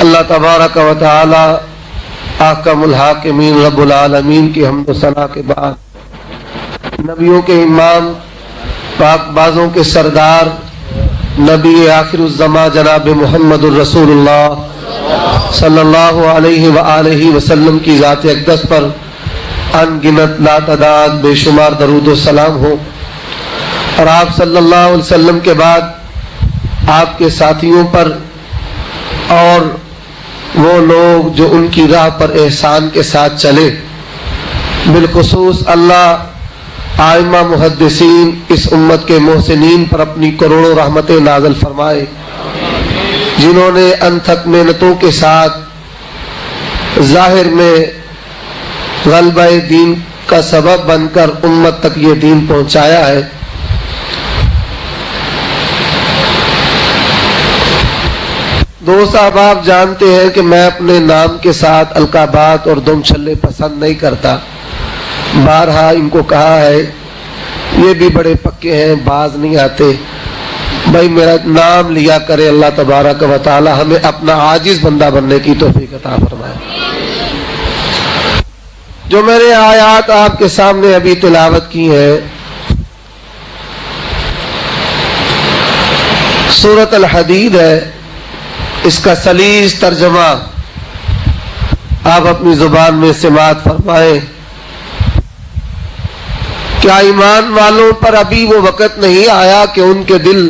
اللہ تبارک و تعالی احکم الحاکمین رب العالمین کی حمد و ثنا کے بعد نبیوں کے امام پاک بازوں کے سردار نبی آخر الزماں جناب محمد الرسول اللہ صلی اللہ علیہ وآلہ وسلم کی ذات اقدس پر ان گنت لا تعداد بے شمار درود و سلام ہو، اور آپ صلی اللہ علیہ وسلم کے بعد آپ کے ساتھیوں پر اور وہ لوگ جو ان کی راہ پر احسان کے ساتھ چلے، بالخصوص اللہ آئمہ محدثین اس امت کے محسنین پر اپنی کروڑوں رحمتیں نازل فرمائے، جنہوں نے انتھک محنتوں کے ساتھ ظاہر میں غلبہ دین کا سبب بن کر امت تک یہ دین پہنچایا ہے۔ دوست آپ جانتے ہیں کہ میں اپنے نام کے ساتھ القابات اور دم چھلے پسند نہیں کرتا، بارہا ان کو کہا ہے، یہ بھی بڑے پکے ہیں، باز نہیں آتے، بھائی میرا نام لیا کرے۔ اللہ تبارک و تعالی ہمیں اپنا عاجز بندہ بننے کی توفیق عطا فرمائے۔ جو میں نے آیات آپ کے سامنے ابھی تلاوت کی ہے، سورۃ الحدید ہے، اس کا سلیس ترجمہ آپ اپنی زبان میں سماعت فرمائیں۔ کیا ایمان والوں پر ابھی وہ وقت نہیں آیا کہ ان کے دل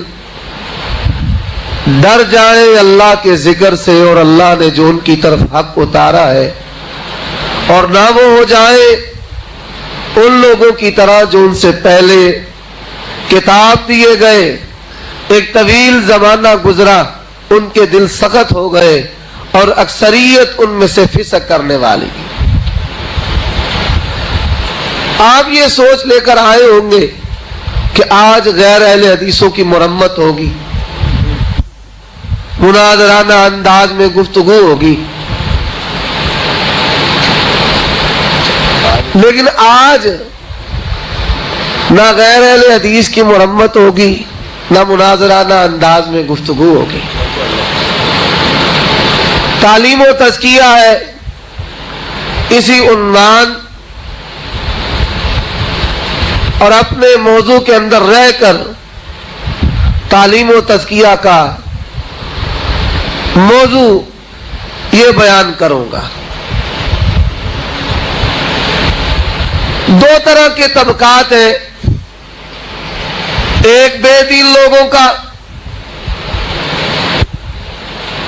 ڈر جائیں اللہ کے ذکر سے، اور اللہ نے جو ان کی طرف حق اتارا ہے، اور نہ وہ ہو جائے ان لوگوں کی طرح جو ان سے پہلے کتاب دیے گئے، ایک طویل زمانہ گزرا، ان کے دل سخت ہو گئے اور اکثریت ان میں سے فسق کرنے والی۔ آپ یہ سوچ لے کر آئے ہوں گے کہ آج غیر اہل حدیثوں کی مرمت ہوگی، مناظرانہ انداز میں گفتگو ہوگی، لیکن آج نہ غیر اہل حدیث کی مرمت ہوگی، نہ مناظرانہ انداز میں گفتگو ہوگی۔ تعلیم و تزکیہ ہے، اسی عنوان اور اپنے موضوع کے اندر رہ کر تعلیم و تزکیہ کا موضوع یہ بیان کروں گا۔ دو طرح کے طبقات ہیں، ایک بے دین لوگوں کا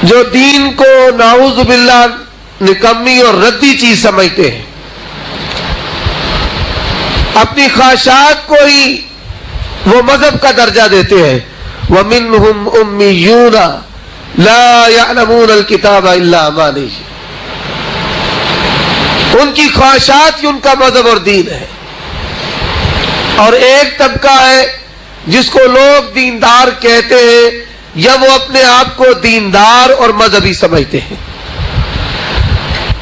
جو دین کو نعوذ باللہ نکمی اور ردی چیز سمجھتے ہیں، اپنی خواہشات کو ہی وہ مذہب کا درجہ دیتے ہیں۔ وَمِنْهُمْ أُمِّيُّونَ لَا يَعْلَمُونَ الْكِتَابَ إِلَّا أَمَانِيَّ، ان کی خواہشات ہی ان کا مذہب اور دین ہے۔ اور ایک طبقہ ہے جس کو لوگ دیندار کہتے ہیں، یا وہ اپنے آپ کو دیندار اور مذہبی سمجھتے ہیں۔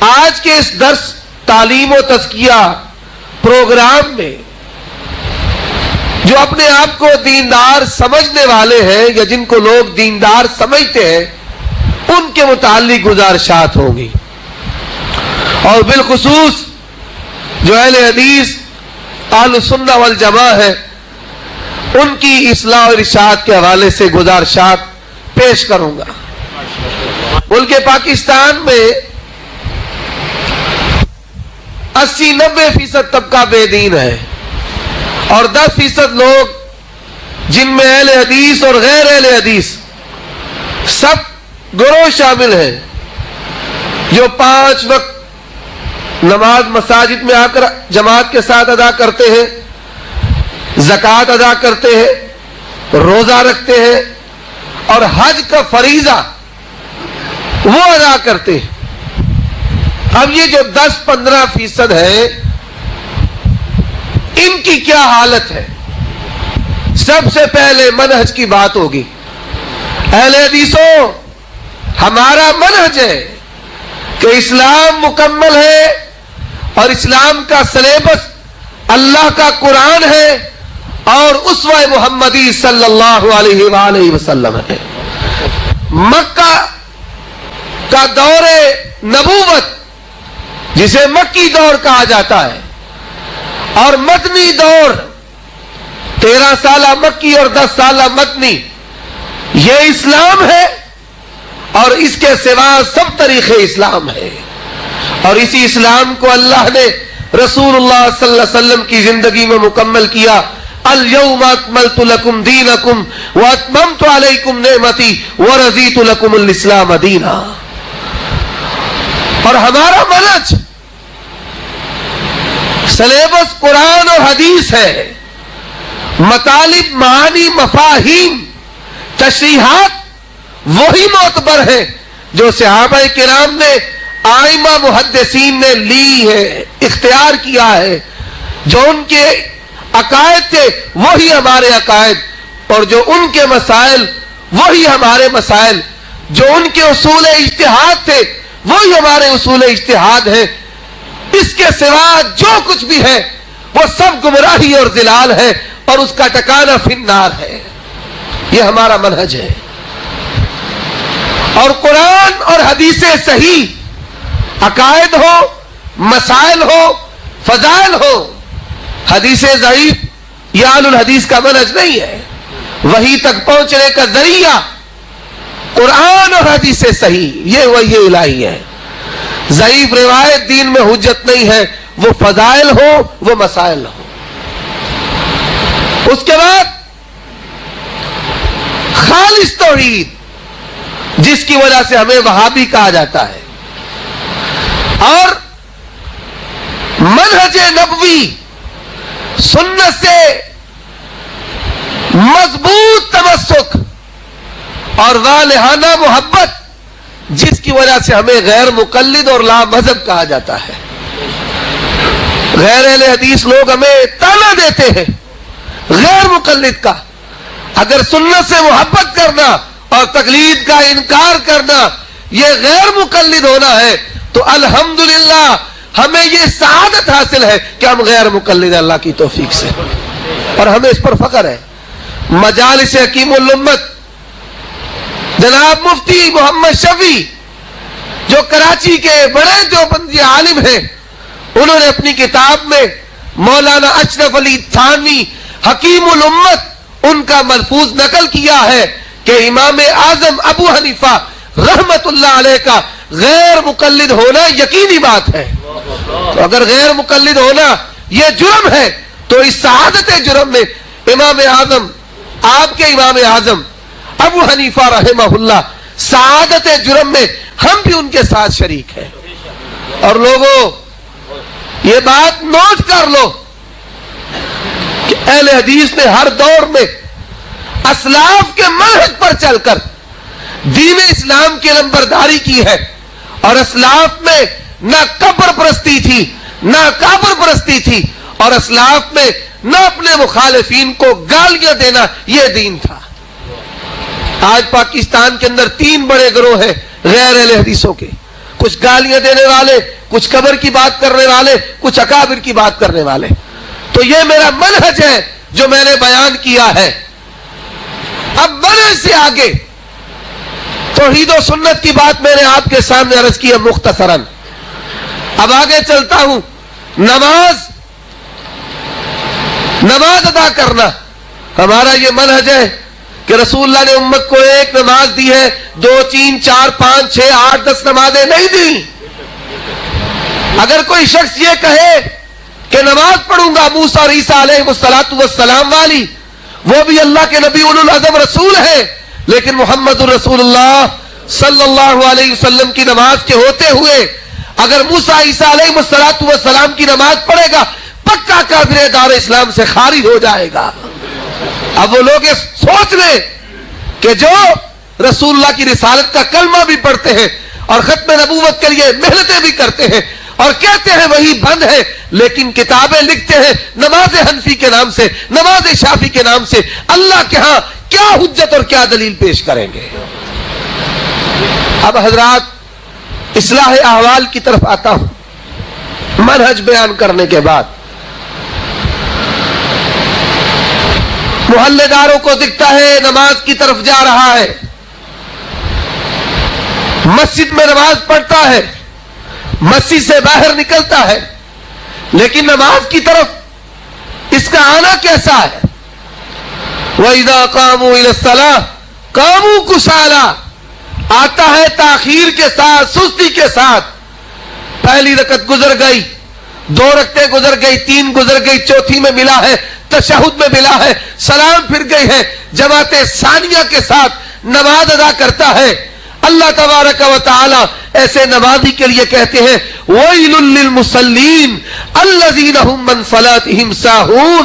آج کے اس درس تعلیم و تزکیہ پروگرام میں جو اپنے آپ کو دیندار سمجھنے والے ہیں، یا جن کو لوگ دیندار سمجھتے ہیں، ان کے متعلق گزارشات ہوں گی، اور بالخصوص جو اہل حدیث اہل سنہ والجماعہ ہے، ان کی اصلاح اور ارشاد کے حوالے سے گزارشات پیش کروں گا۔ ملک پاکستان میں 80-90% طبقہ بے دین ہے، اور 10% لوگ جن میں اہل حدیث اور غیر اہل حدیث سب گروہ شامل ہیں، جو 5 وقت نماز مساجد میں آ کر جماعت کے ساتھ ادا کرتے ہیں، زکوٰۃ ادا کرتے ہیں، روزہ رکھتے ہیں، اور حج کا فریضہ وہ ادا کرتے ہیں۔ اب یہ جو 10-15% ہے، ان کی کیا حالت ہے؟ سب سے پہلے منہج کی بات ہوگی۔ اہل حدیثوں، ہمارا منہج ہے کہ اسلام مکمل ہے، اور اسلام کا سلیبس اللہ کا قرآن ہے اور اسوہ محمدی صلی اللہ علیہ وآلہ وسلم ہے۔ مکہ کا دور نبوت جسے مکی دور کہا جاتا ہے اور مدنی دور 13 سالہ مکی اور 10 سالہ مدنی، یہ اسلام ہے اور اس کے سوا سب طریقے اسلام ہے. اور اسی اسلام کو اللہ نے رسول اللہ صلی اللہ علیہ وسلم کی زندگی میں مکمل کیا. الیوم اکملت لکم دینکم واتممت علیکم نعمتی ورضیت لکم الاسلام دینا. اور ہمارا منہج سلیبس قرآن اور حدیث ہے. مطالب، معانی، مفاہیم، تشریحات وہی معتبر ہیں جو صحابہ کرام نے، آئمہ محدثین نے لی ہے، اختیار کیا ہے. جو ان کے عقائد تھے وہی ہمارے عقائد، اور جو ان کے مسائل وہی ہمارے مسائل، جو ان کے اصول اجتہاد تھے وہی ہمارے اصول اجتہاد ہیں. اس کے سوا جو کچھ بھی ہے وہ سب گمراہی اور ضلال ہے اور اس کا ٹھکانہ فی النار ہے. یہ ہمارا منہج ہے. اور قرآن اور حدیث صحیح، عقائد ہو، مسائل ہو، فضائل ہو. حدیث ضعیف یہ اہل الحدیث کا منہج نہیں ہے. وحی تک پہنچنے کا ذریعہ قرآن اور حدیث صحیح، یہ وحی الہی ہے. ضعیف روایت دین میں حجت نہیں ہے، وہ فضائل ہو، وہ مسائل ہو. اس کے بعد خالص توحید، جس کی وجہ سے ہمیں وہابی کہا جاتا ہے. اور منہج نبوی، سنت سے مضبوط تمسک اور والہانہ محبت، جس کی وجہ سے ہمیں غیر مقلد اور لا مذہب کہا جاتا ہے. غیر اہل حدیث لوگ ہمیں تانا دیتے ہیں غیر مقلد کا. اگر سنت سے محبت کرنا اور تقلید کا انکار کرنا یہ غیر مقلد ہونا ہے تو الحمدللہ ہمیں یہ سعادت حاصل ہے کہ ہم غیر مقلد اللہ کی توفیق سے، اور ہمیں اس پر فخر ہے. مجالس حکیم الامت جناب مفتی محمد شفیع، جو کراچی کے بڑے دیوبندی عالم ہیں، انہوں نے اپنی کتاب میں مولانا اشرف علی تھانوی حکیم الامت ان کا ملفوظ نقل کیا ہے کہ امام اعظم ابو حنیفہ رحمت اللہ علیہ کا غیر مقلد ہونا یقینی بات ہے. تو اگر غیر مقلد ہونا یہ جرم ہے تو اس سعادت جرم میں امام اعظم، آپ کے امام اعظم ابو حنیفہ رحمہ اللہ، سعادت جرم میں ہم بھی ان کے ساتھ شریک ہیں. اور لوگوں یہ بات نوٹ کر لو کہ اہل حدیث نے ہر دور میں اسلاف کے منہج پر چل کر دین اسلام کی نمبرداری کی ہے. اور اسلاف میں نہ قبر پرستی تھی، نہ کافر پرستی تھی، اور اسلاف میں نہ اپنے مخالفین کو گالیاں دینا یہ دین تھا. آج پاکستان کے اندر 3 بڑے گروہ ہیں غیر اہل حدیثوں کے. کچھ گالیاں دینے والے، کچھ قبر کی بات کرنے والے، کچھ اکابر کی بات کرنے والے. تو یہ میرا منہج ہے جو میں نے بیان کیا ہے. اب منہج سے آگے توحید و سنت کی بات میں نے آپ کے سامنے عرض کی ہے مختصراً. اب آگے چلتا ہوں. نماز ادا کرنا ہمارا یہ منہج ہے کہ رسول اللہ نے امت کو ایک نماز دی ہے، 2 3 4 5 6 8 10 نمازیں نہیں دی. اگر کوئی شخص یہ کہے کہ نماز پڑھوں گا موسیٰ اور عیسیٰ علیہ السلام والی، وہ بھی اللہ کے نبی اولو العزم رسول ہے، لیکن محمد رسول اللہ صلی اللہ علیہ وسلم کی نماز کے ہوتے ہوئے اگر موسیٰ عیسیٰ علیہ السلام کی نماز پڑھے گا پکا کافر دار اسلام سے خارج ہو جائے گا. اب وہ لوگ یہ سوچ لیں کہ جو رسول اللہ کی رسالت کا کلمہ بھی پڑھتے ہیں اور ختم نبوت کے لیے محنتیں بھی کرتے ہیں اور کہتے ہیں وہی بند ہے، لیکن کتابیں لکھتے ہیں نماز حنفی کے نام سے، نماز شافعی کے نام سے، اللہ کے ہاں کیا حجت اور کیا دلیل پیش کریں گے. اب حضرات اصلاح احوال کی طرف آتا ہوں. منہج بیان کرنے کے بعد محلے داروں کو دکھتا ہے نماز کی طرف جا رہا ہے، مسجد میں نماز پڑھتا ہے، مسجد سے باہر نکلتا ہے، لیکن نماز کی طرف اس کا آنا کیسا ہے؟ وَإِذَا قَامُوا إِلَى الصَّلَاةِ قَامُوا كُسَالَىٰ، آتا ہے تاخیر کے ساتھ، سستی کے ساتھ. پہلی رکعت گزر گئی، 2 رکعتیں گزر گئی، 3 گزر گئی، چوتھی میں ملا ہے، تشہد میں ملا ہے، سلام پھر گئی ہے، جماعت ثانیہ کے ساتھ نماز ادا کرتا ہے. اللہ تبارک و تعالی ایسے نمازی کے لیے کہتے ہیں وَيْلٌ لِّلْمُصَلِّينَ الَّذِينَ هُمْ مَنْ صَلَاتِهِمْ سَاهُونَ.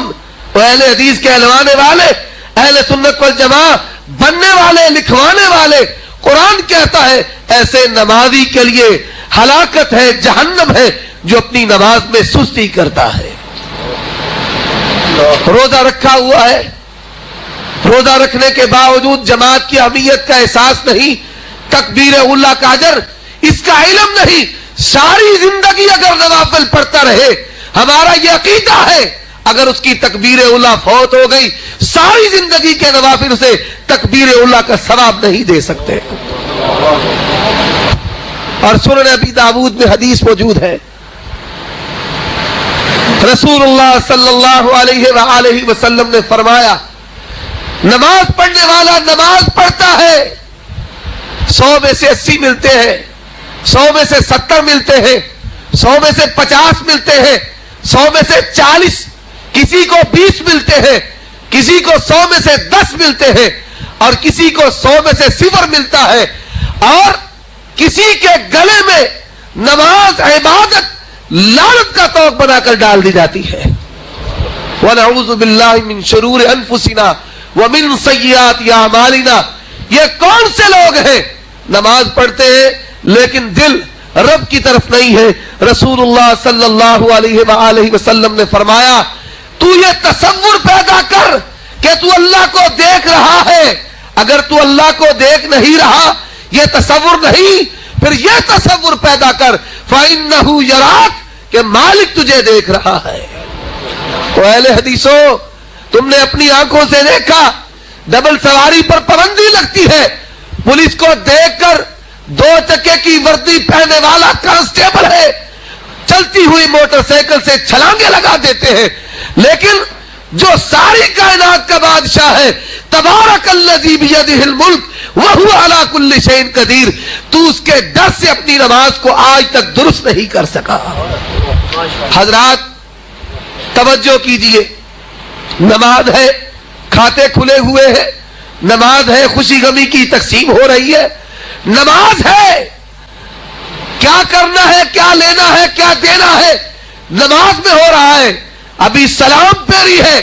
اہل حدیث کے علوانے والے، اہل سنت والجماعہ بننے والے، لکھوانے والے، قرآن کہتا ہے ایسے نمازی کے لیے ہلاکت ہے، جہنم ہے، جو اپنی نماز میں سستی کرتا ہے. روزہ رکھا ہوا ہے، روزہ رکھنے کے باوجود جماعت کی اہمیت کا احساس نہیں، تکبیر اولیٰ کا اجر اس کا علم نہیں، ساری زندگی اگر نوافل پڑھتا رہے، ہمارا یہ عقیدہ ہے اگر اس کی تکبیر اولیٰ فوت ہو گئی، ساری زندگی کے نوافل سے تکبیر اولیٰ کا ثواب نہیں دے سکتے. اور سنن ابی داؤد میں حدیث موجود ہے، رسول اللہ صلی اللہ علیہ وآلہ وسلم نے فرمایا نماز پڑھنے والا نماز پڑھتا ہے، 100 میں سے 80 ملتے ہیں، 100 میں سے 70 ملتے ہیں، 100 میں سے 50 ملتے ہیں، 100 میں سے 40، کسی کو 20 ملتے ہیں، کسی کو 100 میں سے 10 ملتے ہیں، اور کسی کو 100 میں سے 0 ملتا ہے. اور کسی کے گلے میں نماز عبادت لعنت کا توق بنا کر ڈال دی جاتی ہے. وَنَعُوذُ بِاللَّهِ مِن شُرُورِ أَنفُسِنَا وَمِن سَيِّئَاتِ أَعْمَالِنَا. یہ کون سے لوگ ہیں نماز پڑھتے ہیں لیکن دل رب کی طرف نہیں ہے؟ رسول اللہ صلی اللہ علیہ وآلہ وسلم نے فرمایا تو یہ تصور پیدا کر کہ تو اللہ کو دیکھ رہا ہے. اگر تو اللہ کو دیکھ نہیں رہا، یہ تصور نہیں، پھر یہ تصور پیدا کر فَإِنَّهُ يَرَاكَ کہ مالک تجھے دیکھ رہا ہے. تو اہل حدیثوں، تم نے اپنی آنکھوں سے دیکھا ڈبل سواری پر پابندی لگتی ہے، پولیس کو دیکھ کر 2 چکے کی وردی پہننے والا کانسٹیبل ہے، چلتی ہوئی موٹر سائیکل سے چھلانگے لگا دیتے ہیں. لیکن جو ساری کائنات کا بادشاہ ہے، تبارک الذی بیدہ الملک وہو علی کل شیء قدیر، تو اس کے ڈر سے اپنی نماز کو آج تک درست نہیں کر سکا. حضرات توجہ کیجئے، نماز ہے، کھاتے کھلے ہوئے ہیں، نماز ہے، خوشی غمی کی تقسیم ہو رہی ہے، نماز ہے، کیا کرنا ہے، کیا لینا ہے، کیا دینا ہے، نماز میں ہو رہا ہے. ابھی سلام پیری ہے،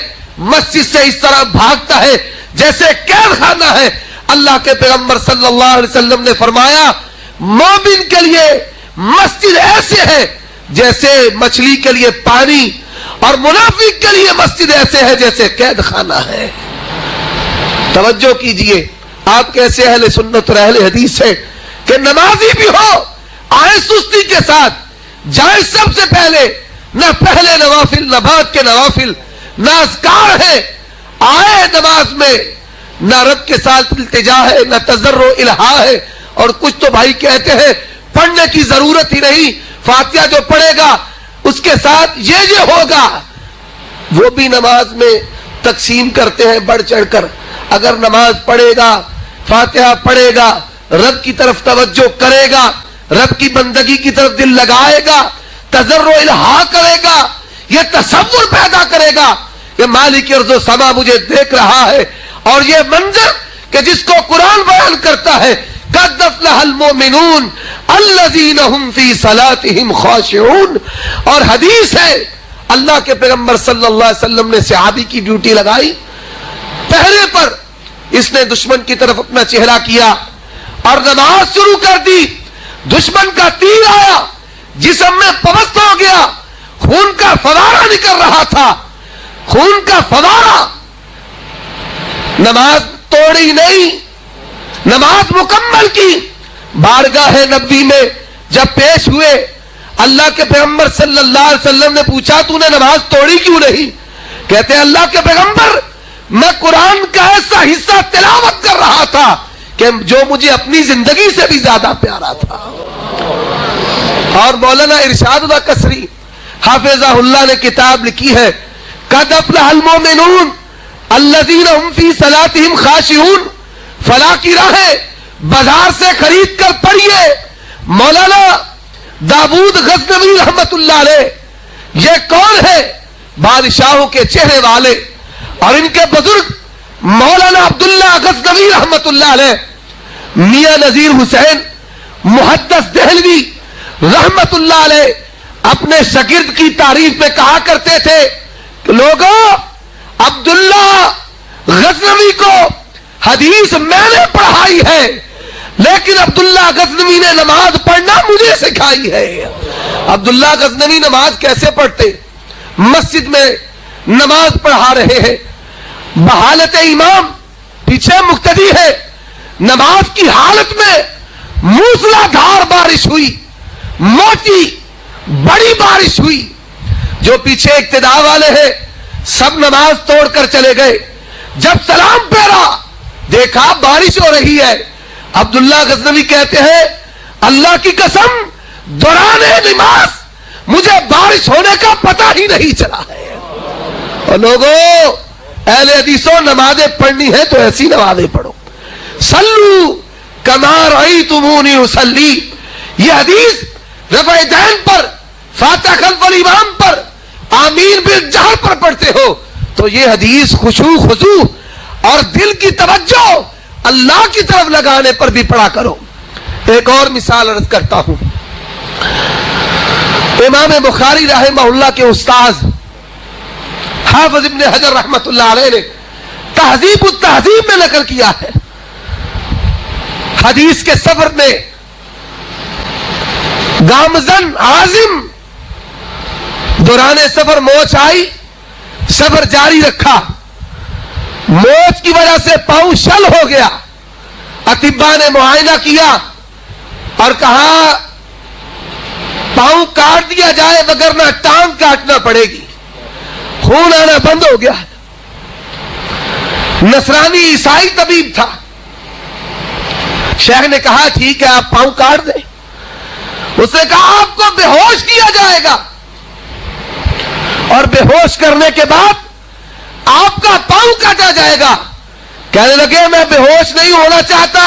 مسجد سے اس طرح بھاگتا ہے جیسے قید خانہ ہے. اللہ کے پیغمبر صلی اللہ علیہ وسلم نے فرمایا مومن کے لیے مسجد ایسے ہے جیسے مچھلی کے لیے پانی، اور منافق کے لیے مسجد ایسے ہے جیسے قید خانہ ہے. توجہ کیجئے، آپ کیسے اہل سنت اور اہل حدیث ہے کہ نمازی بھی ہو، آئے سستی کے ساتھ، جائے سب سے پہلے، نہ پہلے نوافل، نہ بعد کے نوافل، نہ اذکار ہے، آئے نماز میں نہ رب کے ساتھ التجا ہے، نہ تضرع الہا ہے. اور کچھ تو بھائی کہتے ہیں پڑھنے کی ضرورت ہی نہیں، فاتحہ جو پڑھے گا اس کے ساتھ یہ ہوگا. وہ بھی نماز میں تقسیم کرتے ہیں بڑھ چڑھ کر. اگر نماز پڑھے گا، فاتحہ پڑھے گا، رب کی طرف توجہ کرے گا، رب کی بندگی کی طرف دل لگائے گا، تضرع الہا کرے گا، یہ تصور پیدا کرے گا کہ مالک ارض و سما مجھے دیکھ رہا ہے. اور یہ منظر کہ جس کو قرآن بیان کرتا ہے قد افلح المؤمنون الذین هم فی صلاتهم خاشعون. اور حدیث ہے اللہ کے پیغمبر صلی اللہ علیہ وسلم نے صحابی کی ڈیوٹی لگائی، پہرے پر اس نے دشمن کی طرف اپنا چہرہ کیا اور نماز شروع کر دی. دشمن کا تیر آیا، جسم میں پوست ہو گیا، خون کا فوارہ نکل رہا تھا، خون کا فوارہ. نماز توڑی نہیں، نماز مکمل کی. بارگاہ نبی میں جب پیش ہوئے، اللہ کے پیغمبر صلی اللہ علیہ وسلم نے پوچھا تو نے نماز توڑی کیوں نہیں؟ کہتے ہیں اللہ کے پیغمبر میں قرآن کا ایسا حصہ تلاوت کر رہا تھا کہ جو مجھے اپنی زندگی سے بھی زیادہ پیارا تھا. اور مولانا ارشاد اللہ کسری حافظہ اللہ نے کتاب لکھی ہے قد افلح المؤمنون الذین هم فی صلاتهم خاشعون. فلاح کی راہیں بازار سے خرید کر پڑھیے. مولانا داود غزنوی رحمت اللہ علیہ یہ کون ہے؟ بادشاہوں کے چہرے والے اور ان کے بزرگ مولانا عبداللہ غزنوی رحمت اللہ علیہ میاں نذیر حسین محدث دہلوی رحمت اللہ علیہ اپنے شاگرد کی تعریف میں کہا کرتے تھے کہ لوگوں عبداللہ غزنوی کو حدیث میں نے پڑھائی ہے لیکن عبداللہ غزنوی نے نماز پڑھنا مجھے سکھائی ہے. عبداللہ غزنوی نماز کیسے پڑھتے؟ مسجد میں نماز پڑھا رہے ہیں, بحالت امام پیچھے مقتدی ہے, نماز کی حالت میں موسلا دھار بارش ہوئی, موٹی بڑی بارش ہوئی. جو پیچھے اقتدا والے ہیں سب نماز توڑ کر چلے گئے. جب سلام پھیرا دیکھا بارش ہو رہی ہے. عبداللہ غزنوی کہتے ہیں اللہ کی قسم دوران نماز مجھے بارش ہونے کا پتہ ہی نہیں چلا ہے. اور لوگوں اہل حدیثوں نمازیں پڑھنی ہے تو ایسی نمازیں پڑھو. صلو کما رأیتمونی اصلی. یہ حدیث رفع دین پر فاتح خلف الامام پر آمین بالجہر پر پڑھتے ہو تو یہ حدیث خشوع خضوع اور دل کی توجہ اللہ کی طرف لگانے پر بھی پڑھا کرو. ایک اور مثال عرض کرتا ہوں. امام بخاری رحمہ اللہ کے استاذ حافظ ابن حجر رحمت اللہ علیہ نے تہذیب التہذیب میں نقل کیا ہے حدیث کے سفر میں گامزن عازم دوران سفر موچ آئی, سفر جاری رکھا, موچ کی وجہ سے پاؤں شل ہو گیا. اطباء نے معائنہ کیا اور کہا پاؤں کاٹ دیا جائے وگرنہ ٹانگ کاٹنا پڑے گی. خون آنا بند ہو گیا. نصرانی عیسائی طبیب تھا. شیخ نے کہا ٹھیک ہے آپ پاؤں کاٹ دیں. اس نے کہا آپ کو بے ہوش کیا جائے گا اور بے ہوش کرنے کے بعد آپ کا پاؤں کاٹا جائے گا. کہنے لگے میں بے ہوش نہیں ہونا چاہتا,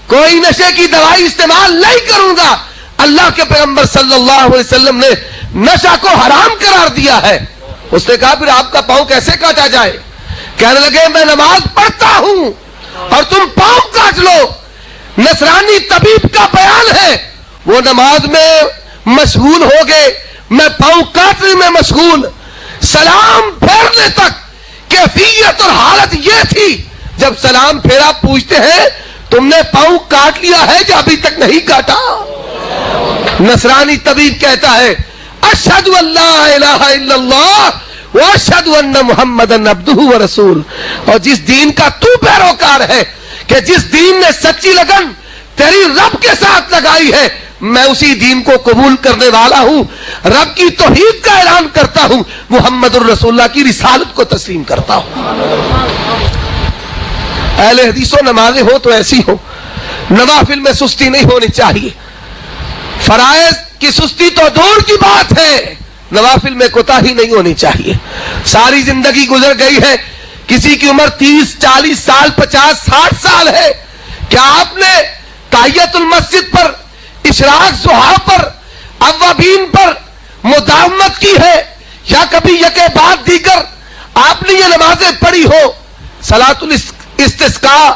کوئی نشے کی دوائی استعمال نہیں کروں گا. اللہ کے پیغمبر صلی اللہ علیہ وسلم نے نشہ کو حرام قرار دیا ہے. اس نے کہا پھر آپ کا پاؤں کیسے کاٹا جائے؟ کہنے لگے میں نماز پڑھتا ہوں اور تم پاؤں کاٹ لو. نصرانی طبیب کا بیان ہے وہ نماز میں مشغول ہو گئے, میں پاؤں کاٹنے میں مشغول. سلام پھیرنے تک کیفیت اور حالت یہ تھی, جب سلام پھیرا پوچھتے ہیں تم نے پاؤں کاٹ لیا ہے جو ابھی تک نہیں کاٹا؟ نصرانی طبیب کہتا ہے اشہد ان لا الہ الا اللہ واشہد ان محمدن عبدہ ورسول. اور جس دین کا تو پیروکار ہے کہ جس دین نے سچی لگن تیری رب کے ساتھ لگائی ہے, میں اسی دین کو قبول کرنے والا ہوں. رب کی توحید کا اعلان کرتا ہوں, محمد الرسول اللہ کی رسالت کو تسلیم کرتا ہوں. اہل حدیثوں نمازیں ہو تو ایسی ہو, نوافل میں سستی نہیں ہونی چاہیے. فرائض کی سستی تو دور کی بات ہے, نوافل میں کوتاہی نہیں ہونی چاہیے. ساری زندگی گزر گئی ہے, کسی کی عمر 30 40 سال 50 60 سال ہے. کیا آپ نے تحیت المسجد پر, اشراق ضحیٰ پر, اوابین پر مداومت کی ہے یا کبھی یکے بعد دیگر آپ نے یہ نمازیں پڑھی ہو؟ صلاۃ الاستسقاء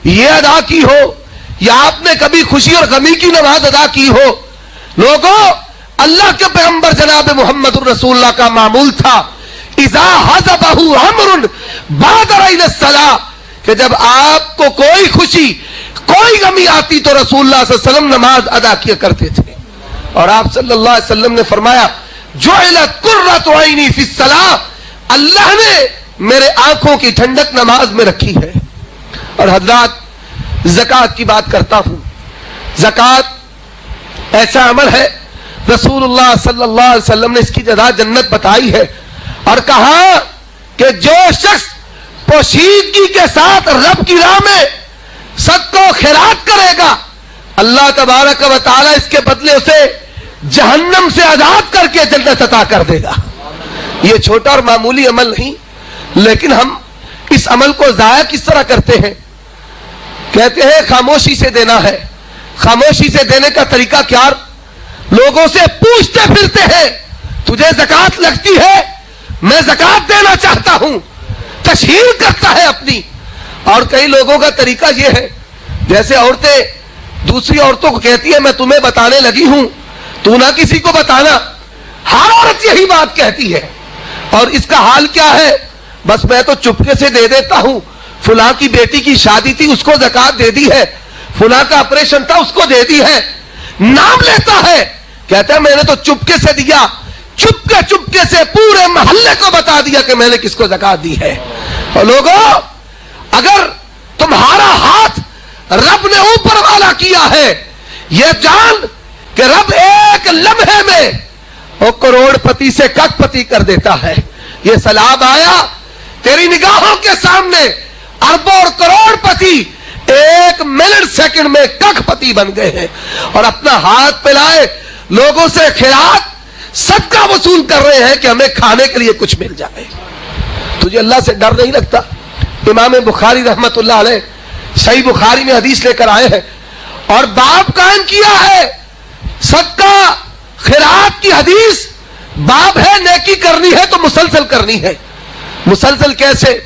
یہ ادا کی ہو یا آپ نے کبھی خوشی اور غمی کی نماز ادا کی ہو؟ لوگوں اللہ کے پیغمبر جناب محمد الرسول اللہ کا معمول تھا اذا حضبہ امر بادر الی الصلاۃ, کہ جب آپ کو کوئی خوشی کوئی غمی آتی تو رسول اللہ صلی اللہ علیہ وسلم نماز ادا کیا کرتے تھے. اور آپ صلی اللہ علیہ وسلم نے فرمایا جعلت قرۃ عینی فی الصلاۃ, اللہ نے میرے آنکھوں کی ٹھنڈک نماز میں رکھی ہے. اور حضرات زکوٰۃ کی بات کرتا ہوں. زکوٰۃ ایسا عمل ہے رسول اللہ صلی اللہ علیہ وسلم نے اس کی جزا جنت بتائی ہے اور کہا کہ جو شخص پوشیدگی کے ساتھ رب کی راہ میں صدقہ و خیرات کرے گا، اللہ تبارک و تعالی اس کے بدلے اسے جہنم سے آزاد کر کے جنت عطا کر دے گا۔ یہ چھوٹا اور معمولی عمل نہیں، لیکن ہم اس عمل کو ضائع کس طرح کرتے ہیں؟ کہتے ہیں خاموشی سے دینا ہے۔ خاموشی سے دینے کا طریقہ کیا؟ لوگوں سے پوچھتے پھرتے ہیں تجھے زکوٰۃ لگتی ہے؟ میں زکوٰۃ دینا چاہتا ہوں، تشہیر کرتا ہے اپنی۔ اور کئی لوگوں کا طریقہ یہ ہے، جیسے عورتیں دوسری عورتوں کو کہتی ہیں میں تمہیں بتانے لگی ہوں، تو نہ کسی کو بتانا۔ ہر عورت یہی بات کہتی ہے، اور اس کا حال کیا ہے؟ بس میں تو چپکے سے دے دیتا ہوں، فلاں کی بیٹی کی شادی تھی اس کو زکوٰۃ دے دی ہے، فلاں کا آپریشن تھا اس کو دے دی ہے، نام لیتا ہے، کہتا ہے میں نے تو چپکے سے دیا، چپکے سے پورے محلے کو بتا دیا کہ میں نے کس کو زکوٰۃ دی ہے۔ اور لوگوں، اگر تمہارا ہاتھ رب نے اوپر والا کیا ہے، یہ جان کہ رب ایک لمحے میں وہ کروڑ پتی سے کک پتی کر دیتا ہے۔ یہ سیلاب آیا، تیری نگاہوں کے سامنے اربوں اور کروڑ پتی ایک منٹ سیکنڈ میں کک پتی بن گئے ہیں، اور اپنا ہاتھ پھیلائے لوگوں سے خیرات صدقہ وصول کر رہے ہیں کہ ہمیں کھانے کے لیے کچھ مل جائے۔ تجھے اللہ سے ڈر نہیں لگتا؟ امام بخاری رحمت اللہ علیہ صحیح بخاری میں حدیث لے کر آئے ہیں، اور باب قائم کیا ہے صدقہ خیرات کی حدیث۔ باب ہے نیکی کرنی ہے تو مسلسل کرنی ہے۔ مسلسل کیسے؟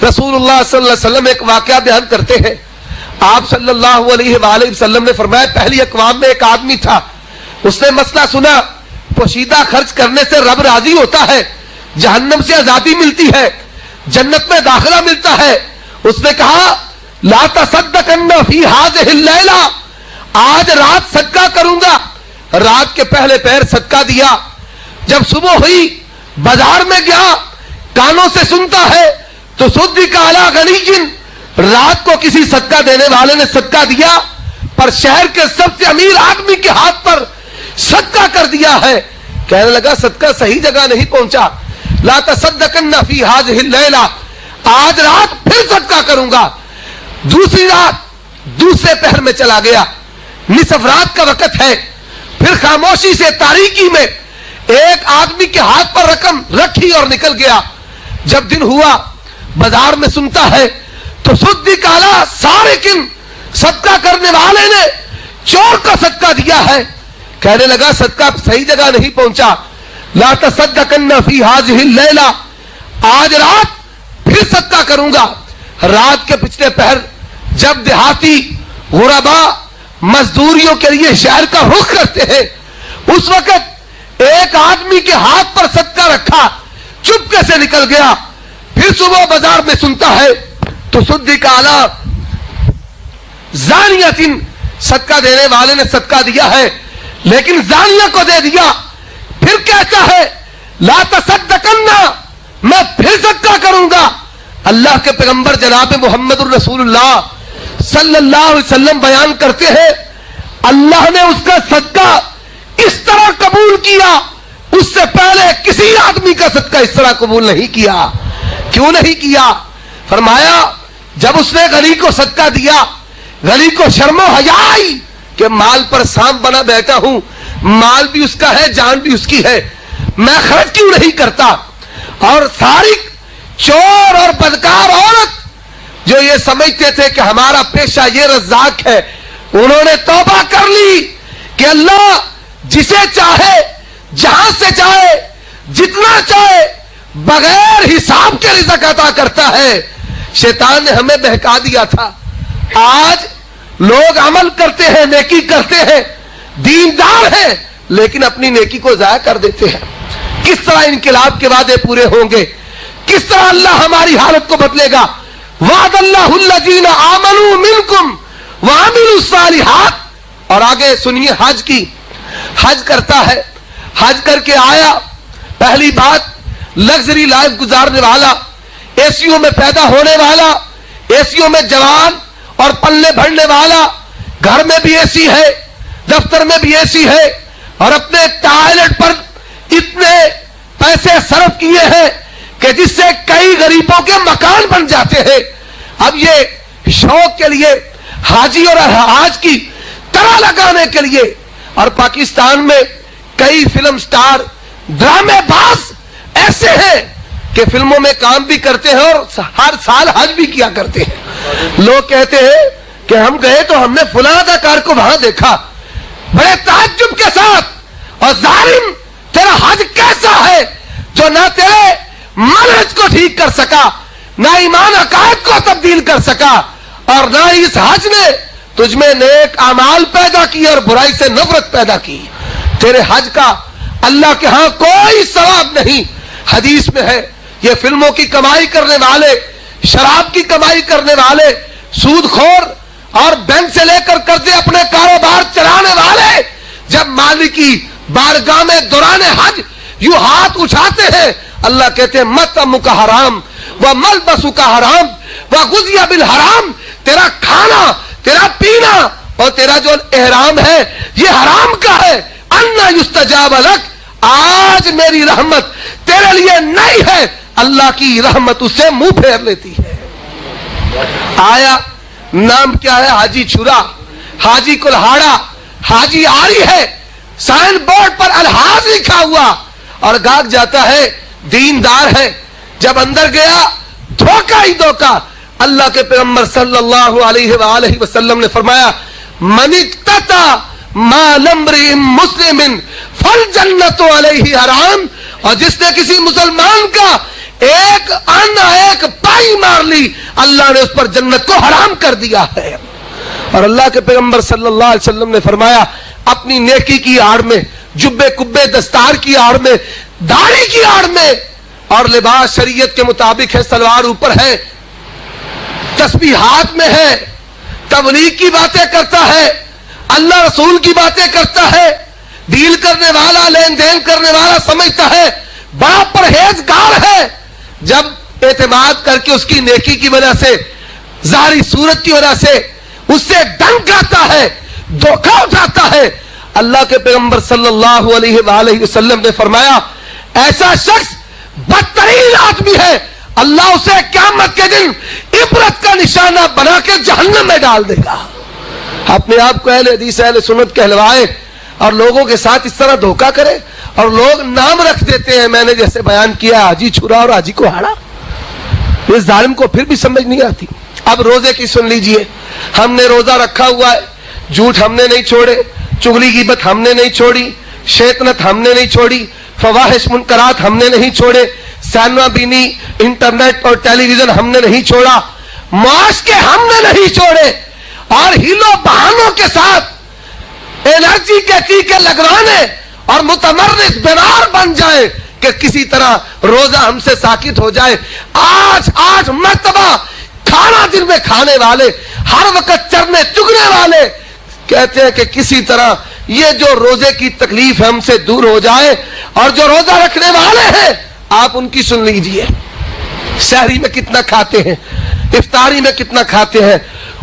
رسول اللہ صلی اللہ علیہ وسلم ایک واقعہ بیان کرتے ہیں۔ آپ صلی اللہ علیہ وآلہ وسلم نے فرمایا پہلی اقوام میں ایک آدمی تھا، اس نے مسئلہ سنا، پوشیدہ خرچ کرنے سے رب راضی ہوتا ہے، جہنم سے آزادی ملتی ہے، جنت میں داخلہ ملتا ہے۔ اس نے کہا لا تصدقن فی ہذہ اللیلہ، آج رات صدقہ کروں گا۔ رات کے پہلے پہر صدقہ دیا۔ جب صبح ہوئی بازار میں گیا، کانوں سے سنتا ہے تو صدق علی غنی، رات کو کسی صدقہ دینے والے نے صدقہ دیا، پر شہر کے سب سے امیر آدمی کے ہاتھ پر صدقہ کر دیا ہے۔ کہنے لگا صدقہ صحیح جگہ نہیں پہنچا، لا تصدقن فی ہذہ اللیلہ، آج رات پھر صدقہ کروں گا۔ دوسری رات دوسرے پہر میں چلا گیا، نصف رات کا وقت ہے، پھر خاموشی سے تاریکی میں ایک آدمی کے ہاتھ پر رقم رکھی اور نکل گیا۔ جب دن ہوا بازار میں سنتا ہے تو صدق علی سارقن، صدقہ کرنے والے نے چور کا صدقہ دیا ہے۔ کہنے لگا صدقہ صحیح جگہ نہیں پہنچا، لا تصدقن فی ہذہ اللیلہ، آج رات پھر صدقہ کروں گا۔ رات کے پچھلے پہر جب دیہاتی غربا مزدوریوں کے لیے شہر کا رخ کرتے ہیں، اس وقت ایک آدمی کے ہاتھ پر صدقہ رکھا، چپکے سے نکل گیا۔ پھر صبح بازار میں سنتا ہے تو صدق علی زانیۃ، صدقہ دینے والے نے صدقہ دیا ہے لیکن زانیہ کو دے دیا۔ پھر کہتا ہے لا تصدقن، میں پھر صدقہ کروں گا۔ اللہ کے پیغمبر جناب محمد الرسول اللہ صلی اللہ علیہ وسلم بیان کرتے ہیں اللہ نے اس کا صدقہ اس طرح قبول کیا، اس سے پہلے کسی آدمی کا صدقہ اس طرح قبول نہیں کیا۔ کیوں نہیں کیا؟ فرمایا جب اس نے غنی کو صدقہ دیا، غنی کو شرم و حیا آئی کہ مال پر سانپ بنا بیٹھا ہوں، مال بھی اس کا ہے، جان بھی اس کی ہے، میں خرچ کیوں نہیں کرتا؟ اور سارق، چور اور بدکار عورت جو یہ سمجھتے تھے کہ ہمارا پیشہ یہ رزاق ہے، انہوں نے توبہ کر لی کہ اللہ جسے چاہے، جہاں سے چاہے، جتنا چاہے، بغیر حساب کے رزق عطا کرتا ہے۔ شیطان نے ہمیں بہکا دیا تھا۔ آج لوگ عمل کرتے ہیں، نیکی کرتے ہیں، دیندار ہیں، لیکن اپنی نیکی کو ضائع کر دیتے ہیں۔ کس طرح انقلاب کے وعدے پورے ہوں گے؟ کس طرح اللہ ہماری حالت کو بدلے گا؟ وعد اللہ الذین آمنوا منکم وعملوا الصالحات۔ اور آگے سنیے حج کی۔ حج کرتا ہے، حج کر کے آیا، پہلی بات لگژری لائف گزارنے والا، اے سی میں پیدا ہونے والا، اے سی میں جوان اور پلے بھرنے والا، گھر میں بھی اے سی ہے، دفتر میں بھی اے سی ہے، اور اپنے ٹائلٹ پر اتنے پیسے صرف کیے ہیں کہ جس سے کئی غریبوں کے مکان بن جاتے ہیں۔ اب یہ شوق کے لیے حاجی اور حاج کی طرح لگانے کے لیے. اور پاکستان میں کئی فلم سٹار ڈرامے باز ایسے ہیں کہ فلموں میں کام بھی کرتے ہیں اور ہر سال حج بھی کیا کرتے ہیں. لوگ کہتے ہیں کہ ہم گئے تو ہم نے فلاں اداکار کو وہاں دیکھا بڑے تعجب کے ساتھ. اور ظالم تیرا حج کیسا ہے جو نہ تیرے منہج کو ٹھیک کر سکا, نہ ایمان عقائد کو تبدیل کر سکا, اور نہ اس حج نے تجھ میں نیک اعمال پیدا کی اور برائی سے نفرت پیدا کی. تیرے حج کا اللہ کے ہاں کوئی ثواب نہیں. حدیث میں ہے یہ فلموں کی کمائی کرنے والے, شراب کی کمائی کرنے والے, سود خور اور بینک سے لے کر قرضے اپنے کاروبار چلانے والے جب مالک کی بارگاہ میں دوران حج یوں ہاتھ اٹھاتے ہیں, اللہ کہتے ہیں مطعمک حرام و ملبسک حرام و غذی بالحرام. تیرا کھانا, تیرا پینا اور تیرا جو احرام ہے یہ حرام کا ہے. انا یستجاب لک, آج میری رحمت تیرے لیے نہیں ہے. اللہ کی رحمت اس سے منہ پھیر لیتی ہے. آیا نام کیا ہے؟ حاجی چھرا, حاجی کلہاڑا, حاجی آری ہے. سائن بورڈ پر الحاظ لکھا ہوا اور گاہک جاتا ہے دیندار ہے. جب اندر گیا دھوکہ ہی دھوکہ. اللہ کے پیغمبر صلی اللہ علیہ وآلہ وسلم نے فرمایا من اقتطع مال امرئ مسلم فالجنۃ علیہ حرام. اور جس نے کسی مسلمان کا ایک آنا ایک پائی مار لی اللہ نے اس پر جنت کو حرام کر دیا ہے. اور اللہ کے پیغمبر صلی اللہ علیہ وسلم نے فرمایا اپنی نیکی کی آڑ میں, جبے کبے دستار کی آڑ میں, داڑھی کی آڑ میں, اور لباس شریعت کے مطابق ہے, سلوار اوپر ہے, تسبیح ہاتھ میں ہے, تبلیغ کی باتیں کرتا ہے, اللہ رسول کی باتیں کرتا ہے, ڈیل کرنے والا, لین دین کرنے والا سمجھتا ہے, بڑا پرہیزگار ہے. جب اعتماد کر کے اس کی نیکی کی وجہ سے, ظاہری صورت کی وجہ سے اس سے ڈنک آتا ہے, دھوکہ اٹھاتا ہے, اللہ کے پیغمبر صلی اللہ علیہ وآلہ وسلم نے فرمایا ایسا شخص بدترین آدمی ہے, اللہ اسے قیامت کے دن عبرت کا نشانہ بنا کے جہنم میں ڈال دے گا. اپنے آپ کو اہل حدیث اہل سنت کہلوائے اور لوگوں کے ساتھ اس طرح دھوکہ کرے, اور لوگ نام رکھ دیتے ہیں, میں نے جیسے بیان کیا حاجی چھرا اور حاجی کلہاڑا. اس ظالم کو پھر بھی سمجھ نہیں آتی. اب روزے کی سن لیجئے, ہم نے روزہ رکھا ہوا ہے, جھوٹ ہم نے نہیں چھوڑے, چغلی غیبت ہم نے نہیں چھوڑی, شیطنت ہم نے نہیں چھوڑی, فواحش منکرات ہم نے نہیں چھوڑے, سینما بینی, انٹرنیٹ اور ٹیلی ویژن ہم نے نہیں چھوڑا, معاش کے ہم نے نہیں چھوڑے, اور ہیلو بہانوں کے ساتھ انرجی کے ٹیکے لگوانے اور متمرد بیمار بن جائے کہ کسی طرح روزہ ہم سے ساکت ہو جائے. آج مرتبہ کھانا دن میں کھانے والے, ہر وقت چرنے چگنے والے کہتے ہیں کہ کسی طرح یہ جو روزے کی تکلیف ہے ہم سے دور ہو جائے. اور جو روزہ رکھنے والے ہیں آپ ان کی سن لیجئے, سحری میں کتنا کھاتے ہیں, افطاری میں کتنا کھاتے ہیں.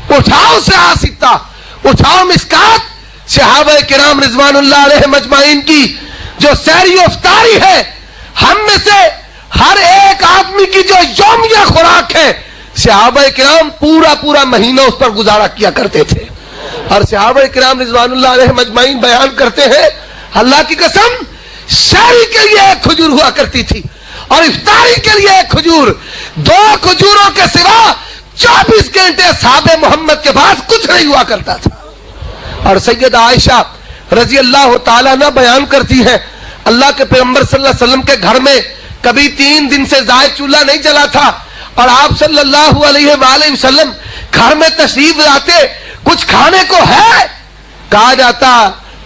اٹھاؤ سے آسکتا, اٹھاؤ مسکات, صحابہ کرام رضوان اللہ علیہ مجمعین کی جو سحری و افطاری ہے, ہم میں سے ہر ایک آدمی کی جو یومیہ خوراک ہے, صحابہ کرام پورا مہینہ اس پر گزارا کیا کرتے تھے. اور صحابہ کرام رضوان اللہ علیہ مجمعین بیان کرتے ہیں اللہ کی قسم سحری کے لیے ایک کھجور ہوا کرتی تھی اور افطاری کے لیے ایک کھجور, 2 کھجوروں کے سوا 24 گھنٹے صحابہ محمد کے پاس کچھ نہیں ہوا کرتا تھا. اور سیدہ عائشہ رضی اللہ تعالیٰ عنہ بیان کرتی ہے اللہ کے پیغمبر صلی اللہ علیہ وسلم کے گھر میں کبھی 3 دن سے زائد چولہا نہیں جلا تھا, اور آپ صلی اللہ علیہ وآلہ وسلم گھر میں تشریف لاتے, کچھ کھانے کو ہے؟ کہا جاتا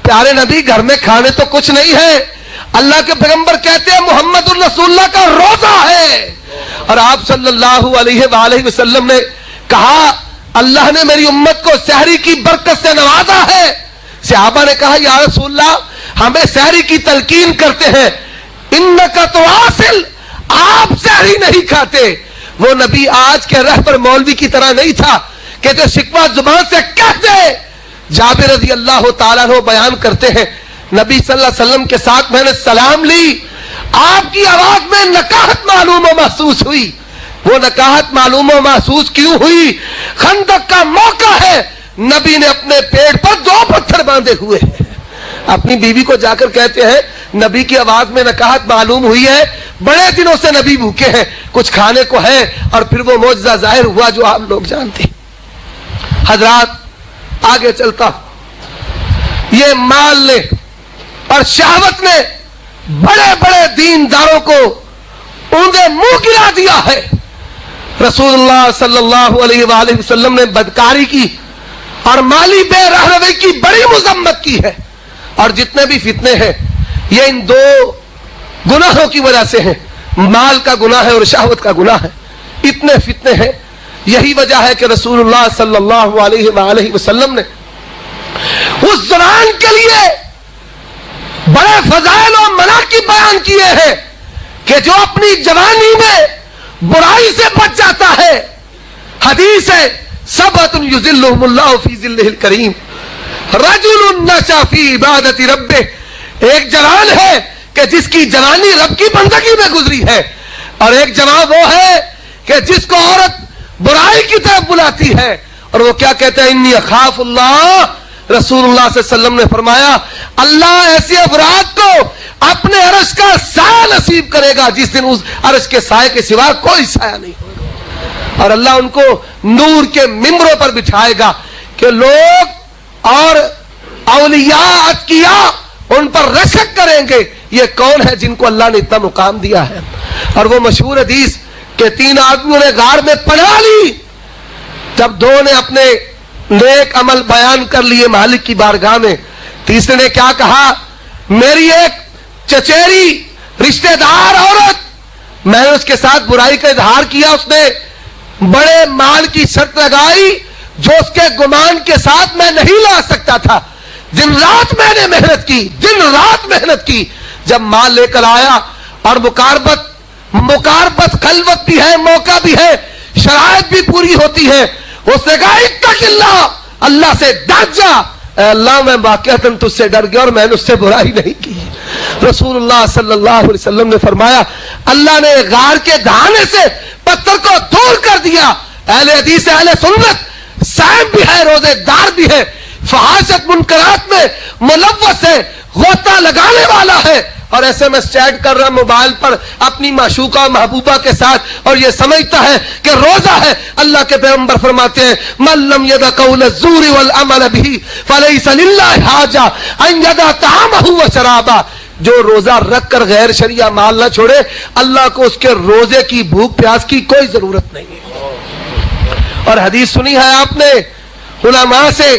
پیارے نبی گھر میں کھانے تو کچھ نہیں ہے. اللہ کے پیغمبر کہتے ہیں محمد الرسول اللہ کا روزہ ہے. اور آپ صلی اللہ علیہ وآلہ وسلم نے کہا اللہ نے میری امت کو سحری کی برکت سے نوازا ہے. صحابہ نے کہا یا رسول اللہ ہمیں سحری کی تلقین کرتے ہیں, انکا تواصل, آپ سحری نہیں کھاتے. وہ نبی آج کے رہبر مولوی کی طرح نہیں تھا کہ جو شکوہ زبان سے کہتے. جابر رضی اللہ تعالیٰ عنہ بیان کرتے ہیں نبی صلی اللہ علیہ وسلم کے ساتھ میں نے سلام لی, آپ کی آواز میں نکاہت معلوم و محسوس ہوئی. وہ نکاہت معلوم و محسوس کیوں ہوئی؟ خندق کا موقع ہے, نبی نے اپنے پیٹ پر 2 پتھر باندھے ہوئے ہیں. اپنی بیوی کو جا کر کہتے ہیں نبی کی آواز میں نکاہت معلوم ہوئی ہے, بڑے دنوں سے نبی بھوکے ہیں, کچھ کھانے کو ہے, اور پھر وہ معجزہ ظاہر ہوا جو آپ لوگ جانتے ہیں. حضرات آگے چلتا ہوں. یہ مال نے اور شہوت نے بڑے بڑے دینداروں کو اونگے منہ گرا دیا ہے. رسول اللہ صلی اللہ علیہ وآلہ وسلم نے بدکاری کی اور مالی بے رہروی کی بڑی مذمت کی ہے. اور جتنے بھی فتنے ہیں یہ ان 2 گناہوں کی وجہ سے ہیں. مال کا گناہ ہے اور شہوت کا گناہ ہے. اتنے فتنے ہیں. یہی وجہ ہے کہ رسول اللہ صلی اللہ علیہ وآلہ وسلم نے اس زنان کے لیے بڑے فضائل و مناقب بیان کیے ہیں کہ جو اپنی جوانی میں برائی سے بچ جاتا ہے. حدیث ہے سبعۃ یظلھم اللہ فی ظلہ الکریم رجل نشأ فی عبادت ربہ. ایک جوان ہے کہ جس کی جوانی رب کی بندگی میں گزری ہے, اور ایک جوان وہ ہے کہ جس کو عورت برائی کی طرف بلاتی ہے اور وہ کیا کہتے ہیں انی اخاف اللہ. رسول اللہ صلی اللہ علیہ وسلم نے فرمایا اللہ ایسے افراد کو اپنے عرش کا سایہ نصیب کرے گا جس دن اس عرش کے سائے کے سوا کوئی سایہ نہیں ہوگا, اور اللہ ان کو نور کے ممبروں پر بٹھائے گا کہ لوگ اور اولیاء اتقیاء ان پر رشک کریں گے یہ کون ہے جن کو اللہ نے اتنا مقام دیا ہے. اور وہ مشہور حدیث کہ 3 آدمیوں نے غار میں پناہ لی, جب 2 نے اپنے نیک عمل بیان کر لیے مالک کی بارگاہ میں, تیسرے نے کیا کہا میری ایک چچیری رشتہ دار عورت, میں نے اس کے ساتھ برائی کا اظہار کیا, اس نے بڑے مال کی شرط لگائی جو اس کے گمان کے ساتھ میں نہیں لا سکتا تھا. دن رات میں نے محنت کی, دن رات محنت کی, جب مال لے کر آیا اور مقاربت خلوت بھی ہے, موقع بھی ہے, شرائط بھی پوری ہوتی ہے, اس نے کہا اتق اللہ, اللہ سے ڈر جا. اے اللہ میں واقعتاً تجھ سے ڈر گیا اور میں نے اس سے برائی نہیں کی. رسول اللہ صلی اللہ علیہ وسلم نے فرمایا اللہ نے غار کے دہانے سے پتھر کو دور کر دیا. اہل حدیث اہل سنت صائم بھی ہے, روزے دار بھی ہے, فحاشت منکرات میں ملوث ہے, غوطہ لگانے والا ہے, اور ایسے میں چیٹ کر رہا موبائل پر اپنی معشوقہ محبوبہ کے ساتھ اور یہ سمجھتا ہے کہ روزہ ہے. اللہ کے پیغمبر فرماتے ہیں من لم يدع قول الزور والعمل به فليس لله حاجة ان يدع طعامه وشرابه. جو روزہ رکھ کر غیر شرعیہ مال نہ چھوڑے اللہ کو اس کے روزے کی بھوک پیاس کی کوئی ضرورت نہیں ہے. اور حدیث سنی ہے آپ نے علماء سے,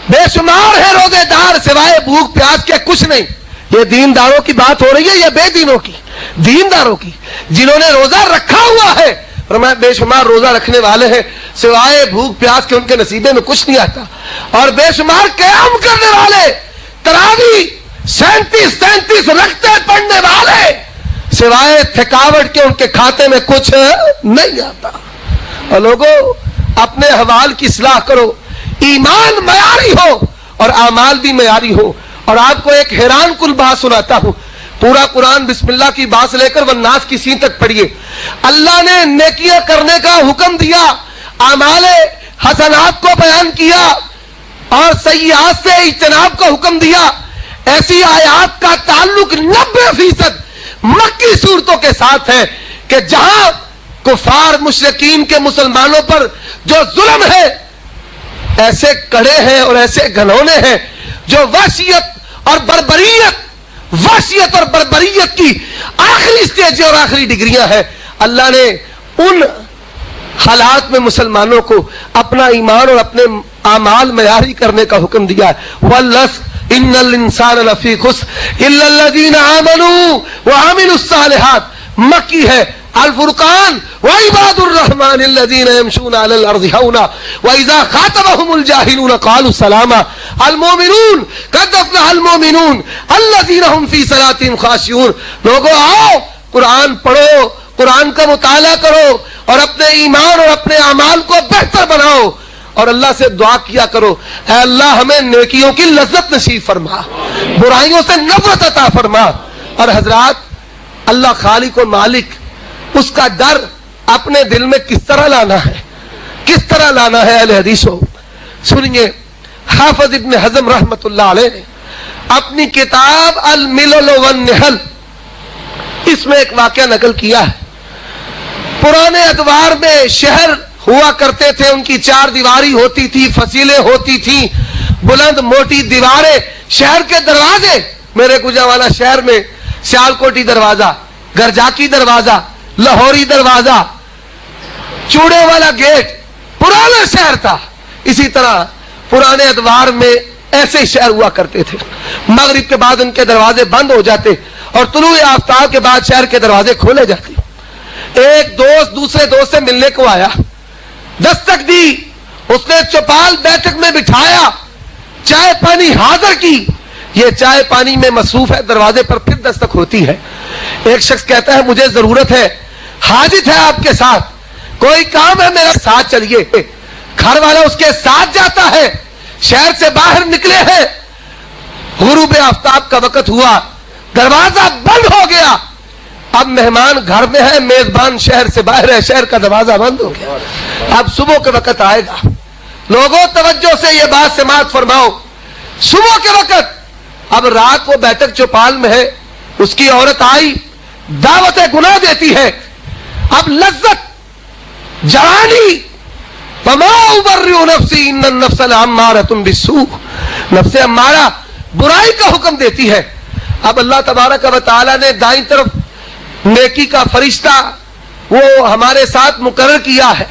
بے شمار ہے روزے دار سوائے بھوک پیاس کے کچھ نہیں. یہ دینداروں کی بات ہو رہی ہے یا بے دینوں کی؟ دینداروں کی, جنہوں نے روزہ رکھا ہوا ہے. فرمایا بے شمار روزہ رکھنے والے ہیں سوائے بھوک پیاس کے ان کے نصیبے میں کچھ نہیں آتا, اور بے شمار قیام کرنے والے, تراویح 37 رکھتے پڑھنے والے سوائے تھکاوٹ کے ان کے کھاتے میں کچھ نہیں آتا. اور لوگوں اپنے حوال کی اصلاح کرو, ایمان معیاری ہو اور اعمال بھی معیاری ہو. اور آپ کو ایک حیران کن بات سناتا ہوں, پورا قرآن بسم اللہ کی بات سے لے کر والناس کی سین تک پڑھیے. اللہ نے نیکیاں کرنے کا حکم دیا, اعمال حسنات کو بیان کیا اور سیئات سے اجتناب کا حکم دیا. ایسی آیات کا تعلق 90% مکی صورتوں کے ساتھ ہے کہ جہاں کفار مشرکین کے مسلمانوں پر جو ظلم ہے, ایسے کڑے ہیں اور ایسے گھنونے ہیں جو وحشیت اور بربریت کی آخری سٹیج اور آخری ڈگریاں ہیں. اللہ نے ان حالات میں مسلمانوں کو اپنا ایمان اور اپنے اعمال معیاری کرنے کا حکم دیا ہے. وَالْعَصْرِ إِنَّ الْإِنسَانَ لَفِي خُسْرٍ إِلَّا الَّذِينَ آمَنُوا وَعَمِلُوا الصَّالِحَاتِ. مکی ہے. الفرقان وعباد الرحمن الذين يمشون على الارض هونا واذا خاطبهم الجاهلون قالوا سلاما. المؤمنون قد افلح المؤمنون الذين هم في صلاتهم خاشعون. لوگوں آؤ قرآن پڑھو, قرآن کا مطالعہ کرو اور اپنے ایمان اور اپنے اعمال کو بہتر بناؤ اور اللہ سے دعا کیا کرو اے اللہ ہمیں نیکیوں کی لذت نصیب فرما, برائیوں سے نفرت عطا فرما. اور حضرات اللہ خالق و مالک اس کا ڈر اپنے دل میں کس طرح لانا ہے, کس طرح لانا ہے؟ اہل حدیثوں سنیے حافظ ابن حزم رحمت اللہ علیہ نے اپنی کتاب الملل والنحل اس میں ایک واقعہ نقل کیا ہے. پرانے ادوار میں شہر ہوا کرتے تھے, ان کی چار دیواری ہوتی تھی, فصیلیں ہوتی تھیں, بلند موٹی دیواریں, شہر کے دروازے, میرے گوجرانوالہ شہر میں سیالکوٹی دروازہ, گرجاکی دروازہ, لاہوری دروازہ, چوڑے والا گیٹ, پرانا شہر تھا. اسی طرح پرانے ادوار میں ایسے شہر ہوا کرتے تھے. مغرب کے بعد ان کے دروازے بند ہو جاتے اور طلوع آفتاب کے بعد شہر کے دروازے کھولے جاتے. ایک دوست دوسرے دوست سے ملنے کو آیا, دستک دی, اس نے چوپال بیٹھک میں بٹھایا, چائے پانی حاضر کی. یہ چائے پانی میں مصروف ہے, دروازے پر پھر دستک ہوتی ہے. ایک شخص کہتا ہے مجھے ضرورت ہے, حاجت ہے آپ کے ساتھ, کوئی کام ہے میرا ساتھ چلیے. گھر والا اس کے ساتھ جاتا ہے. شہر سے باہر نکلے ہیں, غروب آفتاب کا وقت ہوا, دروازہ بند ہو گیا. اب مہمان گھر میں ہے, میزبان شہر سے باہر ہے, شہر کا دروازہ بند ہو گیا. اب صبح کے وقت آئے گا. لوگوں توجہ سے یہ بات سماعت فرماؤ, صبح کے وقت, اب رات وہ بیٹھک چوپال میں ہے, اس کی عورت آئی, دعوت گناہ دیتی ہے. اب لذت جوانی, وما ابرئ نفسی ان النفس لامارۃ بالسوء, نفس امارہ برائی کا حکم دیتی ہے. اب اللہ تبارک و تعالی نے دائیں طرف نیکی کا فرشتہ وہ ہمارے ساتھ مقرر کیا ہے,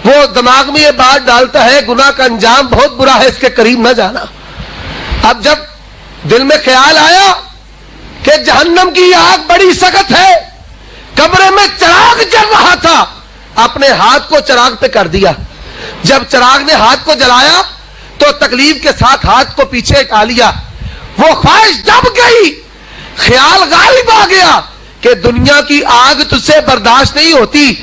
وہ دماغ میں یہ بات ڈالتا ہے گناہ کا انجام بہت برا ہے, اس کے قریب نہ جانا. اب جب دل میں خیال آیا کہ جہنم کی آگ بڑی سخت ہے, کمرے میں چراغ جل رہا تھا, اپنے ہاتھ کو چراغ پہ کر دیا. جب چراغ نے ہاتھ کو جلایا تو تکلیف کے ساتھ ہاتھ کو پیچھے ہٹا لیا. وہ خواہش دب گئی, خیال غالب آ گیا کہ دنیا کی آگ تجھ سے برداشت نہیں ہوتی,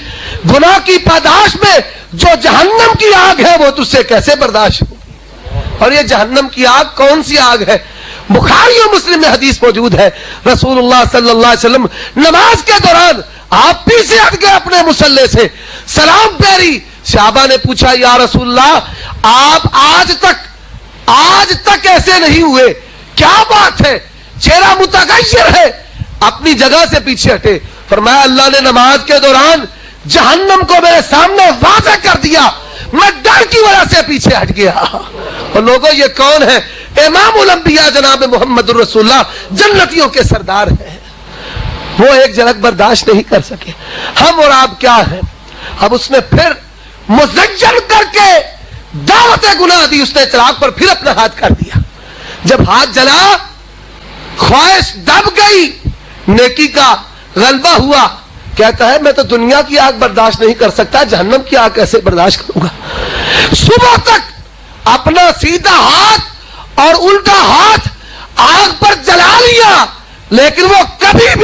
گناہ کی پاداش میں جو جہنم کی آگ ہے وہ تجھ سے کیسے برداشت ہوگی. اور یہ جہنم کی آگ کون سی آگ ہے؟ بخاری و مسلم میں حدیث موجود ہے, رسول اللہ صلی اللہ علیہ وسلم نماز کے دوران آپ پیچھے ہٹ گئے اپنے مصلی سے, سلام پیری. صحابہ نے پوچھا یا رسول اللہ آپ آج تک ایسے نہیں ہوئے, کیا بات ہے؟ چہرہ متغیر ہے. اپنی جگہ سے پیچھے ہٹے. فرمایا اللہ نے نماز کے دوران جہنم کو میرے سامنے واضح کر دیا, میں ڈر کی وجہ سے پیچھے ہٹ گیا. اور لوگوں یہ کون ہے؟ امام الانبیاء جناب محمد الرسول اللہ, جنتیوں کے سردار ہیں. وہ ایک جھلک برداشت نہیں کر سکے. ہم اور آپ کیا ہیں؟ اب اس نے پھر مزین کر کے دعوت گناہ دی, اس نے چراغ پر پھر اپنا ہاتھ کر دیا. جب ہاتھ جلا, خواہش دب گئی, نیکی کا غلبہ ہوا. کہتا ہے میں تو دنیا کی آگ برداشت نہیں کر سکتا, جہنم کی آگ کیسے برداشت کروں گا. صبح تک اپنا سیدھا ہاتھ اور الٹا ہاتھ آگ پر جلا لیا, لیکن وہ کبھی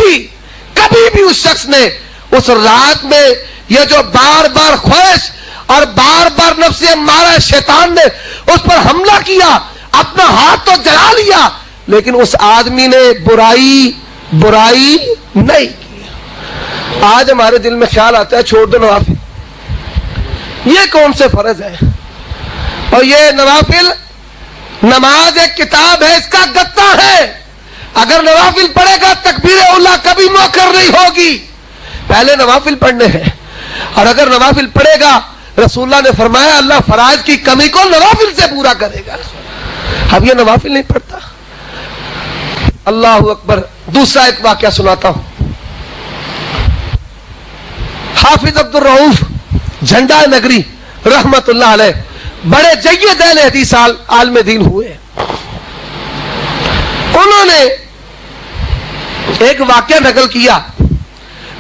بھی اس شخص نے اس رات میں یہ جو بار بار خواہش اور بار بار نفس امارہ شیطان نے اس پر حملہ کیا, اپنا ہاتھ تو جلا لیا, لیکن اس آدمی نے برائی نہیں کی. آج ہمارے دل میں خیال آتا ہے چھوڑ دو نوافل, یہ کون سے فرض ہے؟ اور یہ نوافل, نماز ایک کتاب ہے, اس کا گتا ہے. اگر نوافل پڑھے گا تکبیر اولا کبھی مؤخر نہیں ہوگی, پہلے نوافل پڑھنے ہیں. اور اگر نوافل پڑھے گا, رسول اللہ نے فرمایا اللہ فرائض کی کمی کو نوافل سے پورا کرے گا. اب یہ نوافل نہیں پڑھتا. اللہ اکبر. دوسرا ایک واقعہ سناتا ہوں. حافظ عبد الرؤوف جھنڈا نگری رحمت اللہ علیہ بڑے جید اہل حدیث عالم دین ہوئے. انہوں نے ایک واقعہ نقل کیا.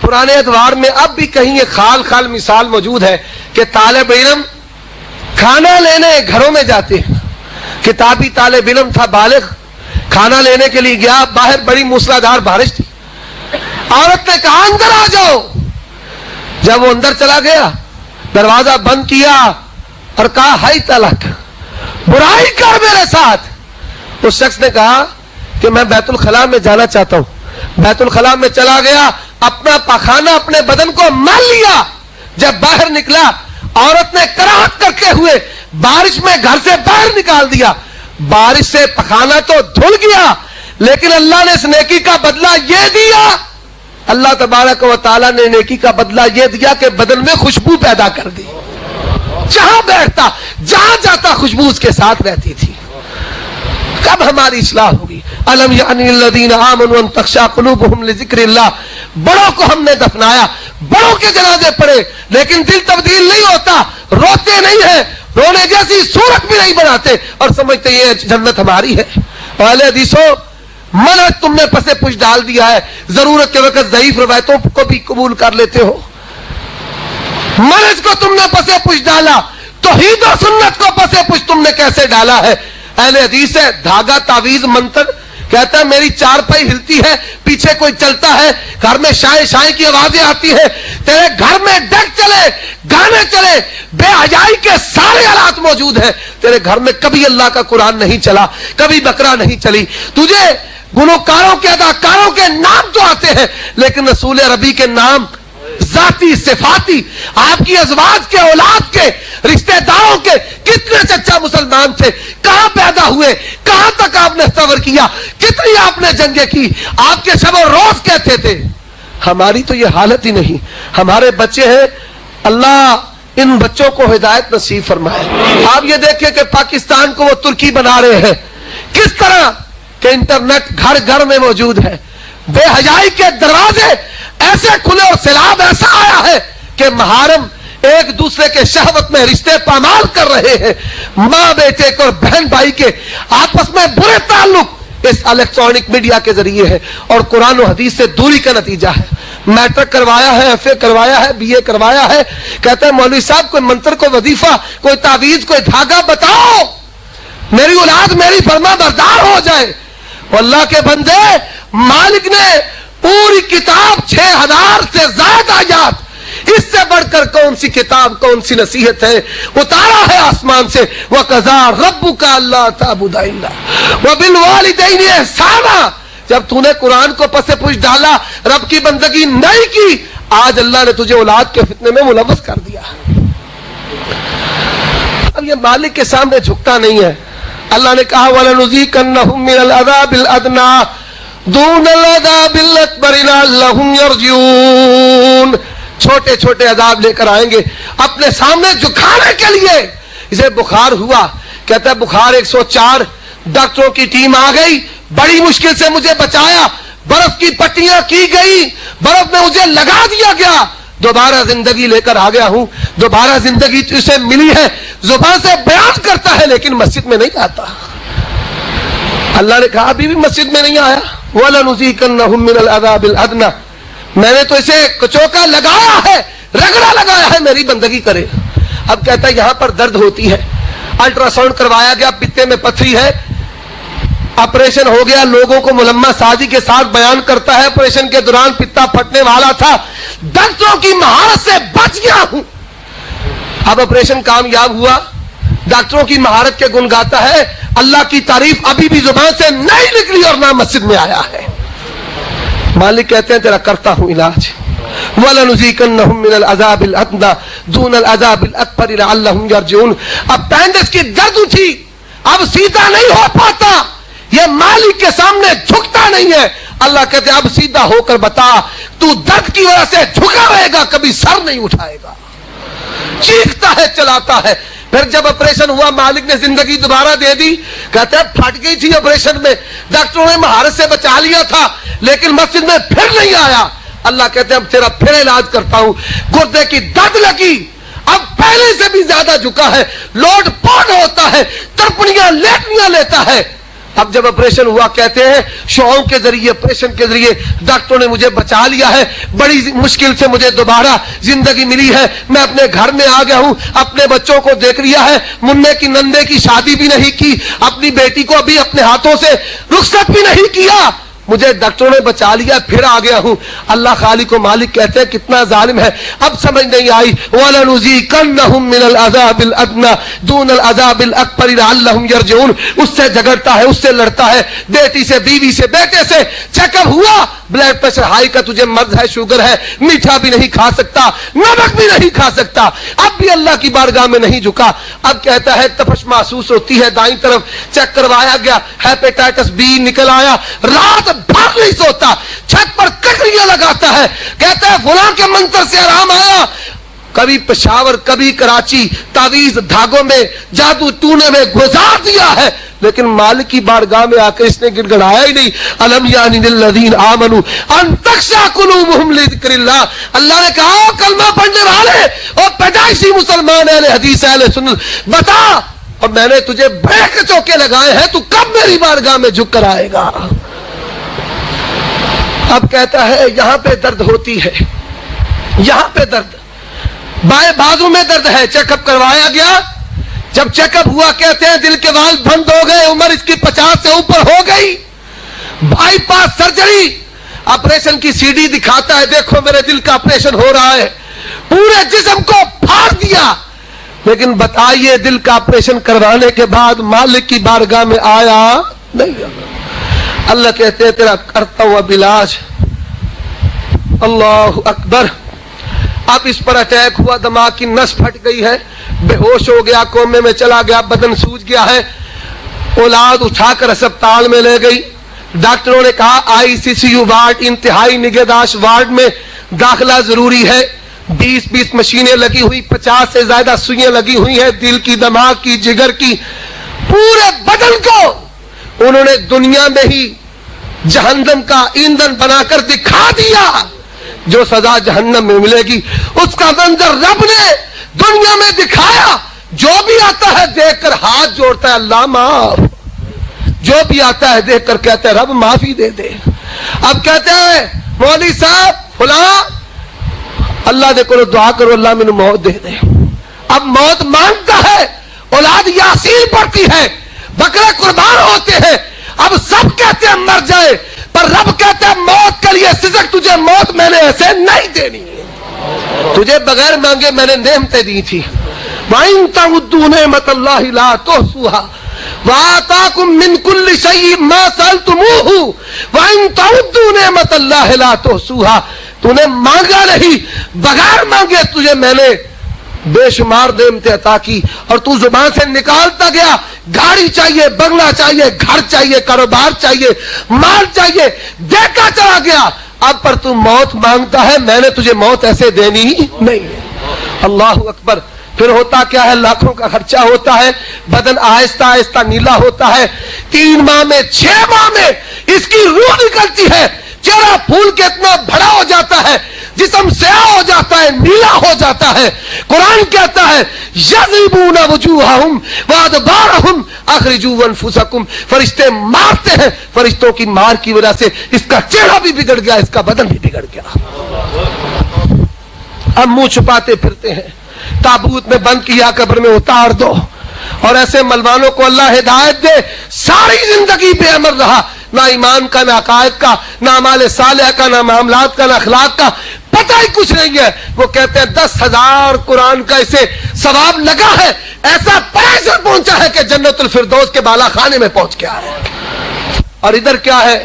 پرانے ادوار میں اب بھی کہیں یہ خال مثال موجود ہے کہ طالب علم کھانا لینے گھروں میں جاتے ہیں. کتابی طالب علم تھا, بالغ, کھانا لینے کے لیے گیا, باہر بڑی موسلادھار بارش تھی. عورت نے کہا اندر آ جاؤ. جب وہ اندر چلا گیا, دروازہ بند کیا اور کہا ہائی تلک, برائی کر میرے ساتھ. اس شخص نے کہا کہ میں بیت الخلاء میں جانا چاہتا ہوں. بیت الخلاء میں چلا گیا, اپنا پاخانہ اپنے بدن کو مل لیا. جب باہر نکلا, عورت نے کراہت کرتے ہوئے بارش میں گھر سے باہر نکال دیا, بارش سے پخانا تو دھل گیا, لیکن اللہ نے اس نیکی کا بدلہ یہ دیا, اللہ تبارک و تعالیٰ نے نیکی کا بدلہ یہ دیا کہ بدن میں خوشبو پیدا کر دی, جہاں بیٹھتا جہاں جاتا خوشبو اس کے ساتھ رہتی تھی. کب ہماری اصلاح ہوگی؟ الم یعنی الذین آمنوا ان تخشع قلوبہم لذکر اللہ. بڑوں کو ہم نے دفنایا, بڑوں کے جنازے پڑے, لیکن دل تبدیل نہیں ہوتا, روتے نہیں ہیں, رونے جیسی صورت بھی نہیں بناتے اور سمجھتے یہ جنت ہماری ہے. اہل حدیثوں, منہج تم نے پسے پش ڈال دیا ہے, ضرورت کے وقت ضعیف روایتوں کو بھی قبول کر لیتے ہو. منہج کو تم نے پسے پش ڈالا, توحید و سنت کو پسے پش تم نے کیسے ڈالا ہے؟ اہل حدیث ہے, دھاگا تعویذ منتر, کہتا ہے میری چار پائی ہلتی ہے, پیچھے کوئی چلتا ہے, گھر میں شائیں شائیں کی آوازیں آتی ہیں, تیرے گھر میں ڈیک چلے, گانے چلے, بے حیائی کے سارے حالات موجود ہیں, تیرے گھر میں کبھی اللہ کا قرآن نہیں چلا, کبھی بقرہ نہیں چلی, تجھے گلوکاروں کے اداکاروں کے نام تو آتے ہیں, لیکن رسول ربی کے نام ذاتی صفاتی, آپ کی ازواج کے, اولاد کے, رشتہ داروں کے کتنے چچا مسلمان تھے, کہاں پیدا ہوئے, کہاں تک آپ نے سفر کیا, کتنی آپ نے جنگیں کی, آپ کے شب و روز کہتے تھے. ہماری تو یہ حالت ہی نہیں. ہمارے بچے ہیں, اللہ ان بچوں کو ہدایت نصیب فرمائے. آپ یہ دیکھیں کہ پاکستان کو وہ ترکی بنا رہے ہیں, کس طرح کہ انٹرنیٹ گھر گھر میں موجود ہے, بے حیائی کے دروازے ایسے کھلے اور سیلاب ایسا آیا ہے کہ محارم ایک دوسرے کے شہوت میں رشتے پامال کر رہے ہیں, ماں بیٹے کو اور بہن بھائی کے آپس میں برے تعلق اس الیکٹرانک میڈیا کے ذریعے ہے, اور قرآن و حدیث سے دوری کا نتیجہ ہے. میٹرک کروایا ہے, ایف اے کروایا ہے, بی اے کروایا ہے, کہتے ہیں مولوی صاحب کوئی منتر, کوئی وظیفہ, کوئی تعویذ, کوئی دھاگا بتاؤ, میری اولاد میری فرما بردار ہو جائے. اللہ کے بندے, مالک نے پوری کتاب 6000 سے زائد آیات, اس سے بڑھ کر کون سی کتاب, کون سی نصیحت ہے, اتارا ہے آسمان سے. وَقَضَىٰ رَبُّكَ أَلَّا تَعْبُدَ إِلَّا وَبِالْوَالِدَيْنِ إِحْسَانًا. جب تو نے قرآن کو پس پش ڈالا, رب کی بندگی نہیں کی, آج اللہ نے تجھے اولاد کے فتنے میں ملوث کر دیا. اب یہ مالک کے سامنے جھکتا نہیں ہے. اللہ نے کہا وَلَنُذِيقَنَّهُم مِّنَ الْعَذَابِ الْأَدْنَىٰ دُونَ الْعَذَابِ الْأَكْبَرِ لَعَلَّهُمْ يَرْجِعُونَ. چھوٹے چھوٹے عذاب لے کر آئیں گے اپنے سامنے جھکانے کے لیے. اسے بخار ہوا, کہتا ہے بخار 104, ڈاکٹروں کی ٹیم آ گئی, بڑی مشکل سے مجھے بچایا, برف کی پٹیاں کی گئی, برف میں مجھے لگا دیا گیا, دوبارہ زندگی لے کر آ گیا ہوں. دوبارہ زندگی اسے ملی ہے, زبان سے بیان کرتا ہے لیکن مسجد میں نہیں آتا. اللہ نے کہا ابھی بھی مسجد میں نہیں آیا. وَلَنُذِيقَنَّهُم مِّنَ الْعَذَابِ الْأَدْنَىٰ. میں نے تو اسے کچوکا لگایا ہے, رگڑا لگایا ہے, میری بندگی کرے. اب کہتا ہے یہاں پر درد ہوتی ہے, الٹرا ساؤنڈ کروایا گیا, پتے میں پتھری ہے, آپریشن ہو گیا, لوگوں کو ملمہ سازی کے ساتھ بیان کرتا ہے آپریشن کے دوران پتا پھٹنے والا تھا, ڈاکٹروں کی مہارت سے بچ گیا ہوں. اب آپریشن کامیاب ہوا, ڈاکٹروں کی مہارت کے گن گاتا ہے, اللہ کی تعریف ابھی بھی زبان سے نہیں نکلی اور نہ مسجد میں آیا ہے. مالک کہتے ہیں تیرا کرتا ہوں علاج. وَلَنُذِيقَنَّهُم مِّنَ الْعَذَابِ الْأَدْنَىٰ دُونَ الْعَذَابِ الْأَكْبَرِ لَعَلَّهُمْ يَرْجِعُونَ. اب پینڈس کی درد اٹھی, اب سیدھا نہیں ہو پاتا, یہ مالک کے سامنے جھکتا نہیں ہے. اللہ کہتے ہیں اب سیدھا ہو کر بتا, تو درد کی وجہ سے جھکا رہے گا, کبھی سر نہیں اٹھائے گا. چیختا ہے, چلاتا ہے. پھر جب آپریشن ہوا, مالک نے زندگی دوبارہ دے دی. کہتے ہیں پھٹ گئی تھی آپریشن میں, ڈاکٹروں نے مہارت سے بچا لیا تھا, لیکن مسجد میں پھر نہیں آیا. اللہ کہتے ہیں اب تیرا پھر علاج کرتا ہوں. گردے کی درد لگی, اب پہلے سے بھی زیادہ جھکا ہے, لوڈ پوڈ ہوتا ہے, ترپڑیاں لیٹنیاں لیتا ہے. اب جب آپریشن ہوا, کہتے ہیں شعاؤں کے ذریعے, آپریشن کے ذریعے ڈاکٹروں نے مجھے بچا لیا ہے, بڑی مشکل سے مجھے دوبارہ زندگی ملی ہے, میں اپنے گھر میں آ گیا ہوں, اپنے بچوں کو دیکھ لیا ہے, مننے کی نندے کی شادی بھی نہیں کی, اپنی بیٹی کو ابھی اپنے ہاتھوں سے رخصت بھی نہیں کیا. مجھے ڈاکٹروں نے بچا لیا پھر آ گیا ہوں. اللہ خالق و مالک کہتے ہیں کتنا ظالم ہے. اب سمجھ نہیں آئی. وَلَنُذِيقَنَّهُم مِّنَ الْعَذَابِ الْأَدْنَىٰ دُونَ الْعَذَابِ الْأَكْبَرِ لَعَلَّهُمْ يَرْجِعُونَ. اس سے جھگڑتا ہے, اس سے لڑتا ہے, بیٹی سے, بیوی سے, بیٹے سے. چیک اپ ہوا, بلڈ پریشر ہائی کا تجھے مرض ہے, شوگر ہے, میٹھا بھی نہیں کھا سکتا, نمک بھی نہیں کھا سکتا. اب بھی اللہ کی بارگاہ میں نہیں جھکا. اب کہتا ہے تپش محسوس ہوتی ہے دائیں طرف, چیک کروایا گیا, ہیپیٹائٹس بی نکل آیا. رات بھر نہیں سوتا, چھت پر ککڑیاں لگاتا ہے, کہتا ہے فلاں کے منتر سے آرام آیا. کبھی پشاور کبھی کراچی, تعویذ دھاگوں میں جادو ٹونے میں گزار دیا ہے, لیکن مالک کی بارگاہ میں آ کے اس نے گڑ گڑایا ہی نہیں. الم یانی للذین آمنوا ان تخشع قلوبہم لذکر اللہ. اللہ نے کہا کلمہ پڑھنے والے اور پیدائشی مسلمان اہل حدیث اہل سنت بتا, اور میں نے تجھے بڑے چوکے لگائے ہیں, تو کب میری بارگاہ میں جھک کر آئے گا. اب کہتا ہے یہاں پہ درد ہوتی ہے, یہاں پہ درد, بائیں بازو میں درد ہے. چیک اپ کروایا گیا, جب چیک اپ ہوا کہتے ہیں دل کے وال بند ہو گئے, عمر اس کی 50 سے اوپر ہو گئی, بائی پاس سرجری, آپریشن کی سی ڈی دکھاتا ہے, دیکھو میرے دل کا آپریشن ہو رہا ہے, پورے جسم کو پھاڑ دیا. لیکن بتائیے دل کا آپریشن کروانے کے بعد مالک کی بارگاہ میں آیا نہیں. اللہ کہتے ہیں تیرا کرتا ہوا علاج. اللہ اکبر. اب اس پر اٹیک ہوا, دماغ کی نس پھٹ گئی ہے, بے ہوش ہو گیا, کومے میں چلا گیا, بدن سوج گیا ہے. اولاد اٹھا کر اسپتال میں لے گئی. ڈاکٹروں نے کہا آئی سی سی یو وارڈ, انتہائی نگہداشت وارڈ میں داخلہ ضروری ہے. 20 مشینیں لگی ہوئی, 50 سے زیادہ سوئیاں لگی ہوئی ہیں, دل کی, دماغ کی, جگر کی, پورے بدن کو انہوں نے دنیا میں ہی جہنم کا ایندھن بنا کر دکھا دیا. جو سزا جہنم میں ملے گی اس کا منظر رب نے دنیا میں دکھایا. جو بھی آتا ہے دیکھ کر ہاتھ جوڑتا ہے اللہ معاف, جو بھی آتا ہے دیکھ کر کہتا ہے رب معافی دے دے. اب کہتے ہیں مولوی صاحب فلاں, اللہ نے کرو دعا کرو اللہ میں موت دے دے. اب موت مانگتا ہے, اولاد یاسین پڑھتی ہے, بکرے قربان ہوتے ہیں. اب سب کہتے ہیں مر جائے, پر رب کہتا ہے موت کے لیے سزک تجھے موت میں نے ایسے نہیں دینی, تجھے بغیر مانگے میں نے نعمتیں دی تھی. وَإِن تَعُدُّوا نِعْمَتَ اللَّهِ لَا تُحْصُوهَا وَآتَاكُم مِّن كُلِّ شَيْءٍ مَّا سَأَلْتُمُوهُ وَإِن تَعُدُّوا نِعْمَتَ اللَّهِ لَا تُحْصُوهَا. تو نے مانگا نہیں, بغیر مانگے تجھے میں نے بے شمار نعمتیں عطا کی, اور تو زبان سے نکالتا گیا. گاڑی چاہیے, بنگلہ چاہیے, گھر چاہیے, کاروبار چاہیے, مال چاہیے, دیتا چلا گیا. اب پر تو موت مانگتا ہے, میں نے تجھے موت ایسے دینی نہیں. اللہ اکبر. پھر ہوتا کیا ہے, لاکھوں کا خرچہ ہوتا ہے, بدن آہستہ آہستہ نیلا ہوتا ہے. 3 ماہ میں 6 ماہ میں اس کی روح نکلتی ہے, چہرہ پھول کے اتنا بڑا ہو جاتا ہے, جسم سیاہ ہو جاتا ہے, نیلا ہو جاتا ہے. قرآن کہتا ہے یضربون وجوہہم وادبارہم اخرجوا انفسکم. فرشتے مارتے ہیں, فرشتوں کی مار کی وجہ سے اس کا چہرہ بھی بگڑ گیا, اس کا بدن بھی بگڑ گیا. اب منہ چھپاتے پھرتے ہیں, تابوت میں بند کیا, قبر میں اتار دو. اور ایسے ملوانوں کو اللہ ہدایت دے, ساری زندگی بے عمل رہا, نہ ایمان کا, نہ عقائد کا, نہ اعمال صالحہ کا, نہ معاملات کا, نہ اخلاق کا, پتہ ہی کچھ نہیں ہے. وہ کہتے ہیں 10,000 قرآن کا اسے ثواب لگا ہے, ایسا پریشر پہنچا ہے کہ جنت الفردوس کے بالا خانے میں پہنچ گیا ہے. اور ادھر کیا ہے,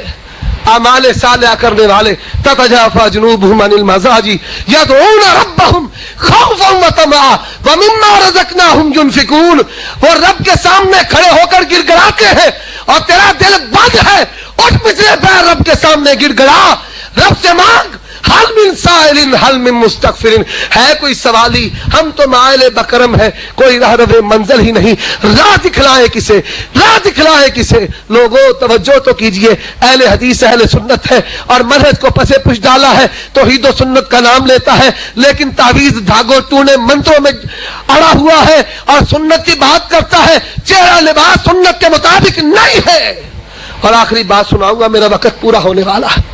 اعمال صالحہ کرنے والے تتجافى جنوبهم عن المضاجع يدعون ربهم خوفا وطمعا ومما رزقناهم ينفقون. وہ رب کے سامنے کھڑے ہو کر گڑ گڑاتے ہیں, اور تیرا دل بند ہے, اٹھ پچھلے پیر رب کے سامنے گڑ گڑا, رب سے مانگ. حل من سائل حل من مستغفر. ہے کوئی سوالی, ہم تو مائل بکرم ہے, کوئی راہ رو منزل ہی نہیں, راہ دکھلائے کسے, راہ دکھلائے کسے. لوگوں توجہ تو کیجئے, اہل حدیث اہل سنت ہے, اور منہج کو پسے پش ڈالا ہے, توحید و سنت کا نام لیتا ہے, لیکن تعویذ دھاگوں ٹونے منتروں میں اڑا ہوا ہے, اور سنت کی بات کرتا ہے, چہرہ لباس سنت کے مطابق نہیں ہے. اور آخری بات سناؤں گا, میرا وقت پورا ہونے والا ہے.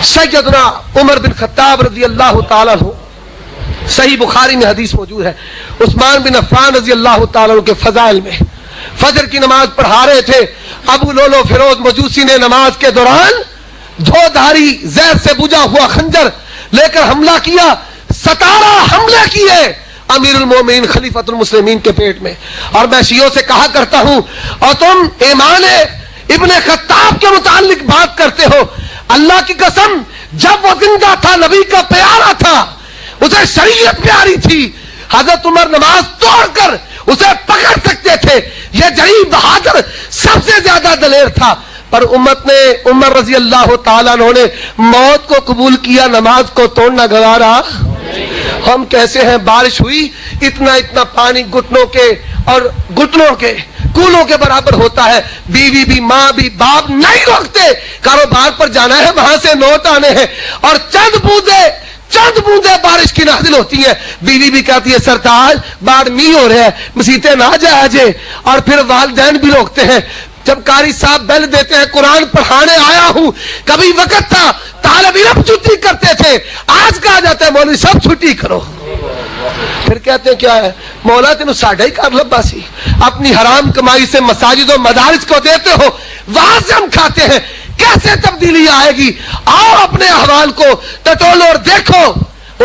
سیدنا عمر بن خطاب رضی اللہ تعالیٰ عنہ, صحیح بخاری میں حدیث موجود ہے, عثمان بن عفان رضی اللہ تعالیٰ عنہ کے فضائل میں, فجر کی نماز پڑھا رہے تھے. ابو لولو فیروز مجوسی نے نماز کے دوران دھاری زہر سے بجھا ہوا خنجر لے کر حملہ کیا. 17 حملے کیے امیر المومنین خلیفۃ المسلمین کے پیٹ میں. اور میں شیعوں سے کہا کرتا ہوں، اور تم ایمان ابن خطاب کے متعلق بات کرتے ہو، اللہ کی قسم جب وہ زندہ تھا نبی کا پیارا تھا، اسے شریعت پیاری تھی، حضرت عمر نماز توڑ کر اسے پکڑ سکتے تھے. یہ جلیل بہادر سب سے زیادہ دلیر تھا، پر امت نے عمر رضی اللہ تعالیٰ عنہ نے موت کو قبول کیا، نماز کو توڑنا گوارا. ہم کیسے ہیں؟ بارش ہوئی، اتنا پانی گھٹنوں کے اور گھٹنوں کے کولوں کے برابر ہوتا ہے. بیوی بھی ماں بھی باپ نہیں روکتے، کاروبار پر جانا ہے، وہاں سے نوٹ آنے ہیں، اور چند بوندے بارش کی نازل ہوتی ہیں. بیوی بھی کہتی ہے سرتاج باڑ می ہو رہا ہے، مسیتے نہ جایا جے. اور پھر والدین بھی روکتے ہیں. جب قاری صاحب بیل دیتے ہیں قرآن پڑھانے آیا ہوں، کبھی وقت تھا طالب علم چھٹی کرتے تھے، آج کہا جاتا ہے مولوی سب چھٹی کرو. پھر کہتے ہیں کیا ہے مولا تینوں ساڑھا ہی کر لبا سی، اپنی حرام کمائی سے مساجد و مدارس کو دیتے ہو، وہاں سے ہم کھاتے ہیں. کیسے تبدیلی آئے گی؟ آؤ اپنے احوال کو ٹٹولو اور دیکھو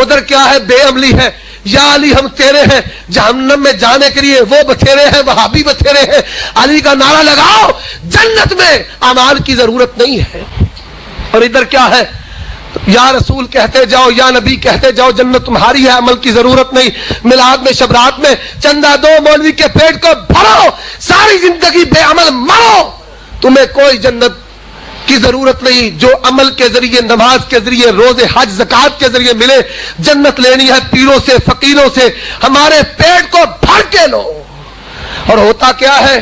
ادھر کیا ہے. بے عملی ہے. یا علی ہم تیرے ہیں، جہنم میں جانے کے لیے وہ بتھیرے ہیں، وہابی بتھیرے ہیں. علی کا نعرہ لگاؤ، جنت میں اعمال کی ضرورت نہیں ہے. اور ادھر کیا ہے؟ یا رسول کہتے جاؤ، یا نبی کہتے جاؤ، جنت تمہاری ہے، عمل کی ضرورت نہیں. میلاد میں شبرات میں چندہ دو، مولوی کے پیٹ کو بھرو، ساری زندگی بے عمل مرو، تمہیں کوئی جنت کی ضرورت نہیں. جو عمل کے ذریعے، نماز کے ذریعے، روزے حج زکات کے ذریعے ملے، جنت لینی ہے پیروں سے فقیروں سے. ہمارے پیٹ کو بھر کے لو. اور ہوتا کیا ہے؟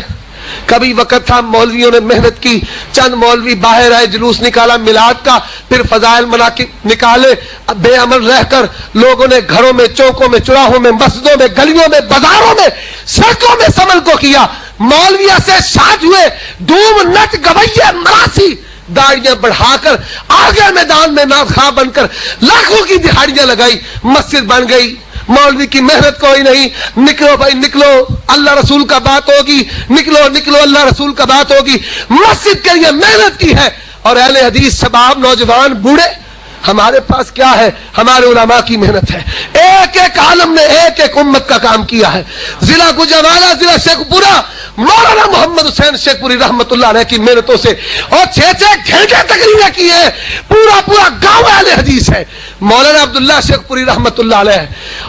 کبھی وقت تھا مولویوں نے محنت کی، چند مولوی باہر آئے، جلوس نکالا میلاد کا، پھر فضائل مناقب نکالے. بے عمل رہ کر لوگوں نے گھروں میں، چوکوں میں، چوراہوں میں، مسجدوں میں، گلیوں میں، بازاروں میں، سڑکوں میں سمل کو کیا. مولویہ سے شاد ہوئے، ڈوم نٹ گویے مراسی، داڑیاں بڑھا کر آگے میدان میں نعت خواہ بن کر لاکھوں کی دہاڑیاں لگائی، مسجد بن گئی. مولوی کی محنت کوئی نہیں. نکلو بھائی نکلو، اللہ رسول کا بات ہوگی، نکلو اللہ رسول کا بات ہوگی. مسجد کے لیے محنت کی ہے. اور اہل حدیث شباب، نوجوان، بوڑھے، ہمارے پاس کیا ہے؟ ہمارے علماء کی محنت ہے. ایک عالم نے ایک امت کا کام کیا ہے. ضلع گجرانوالہ، ضلع شیخ پورہ، مولانا محمد حسین شیخ پوری رحمت اللہ علیہ کی محنتوں سے، اور 6 گھنٹے تقریریں کی ہیں. پورا گاؤں اہل حدیث ہے. مولانا عبداللہ شیخ پوری رحمت اللہ علیہ.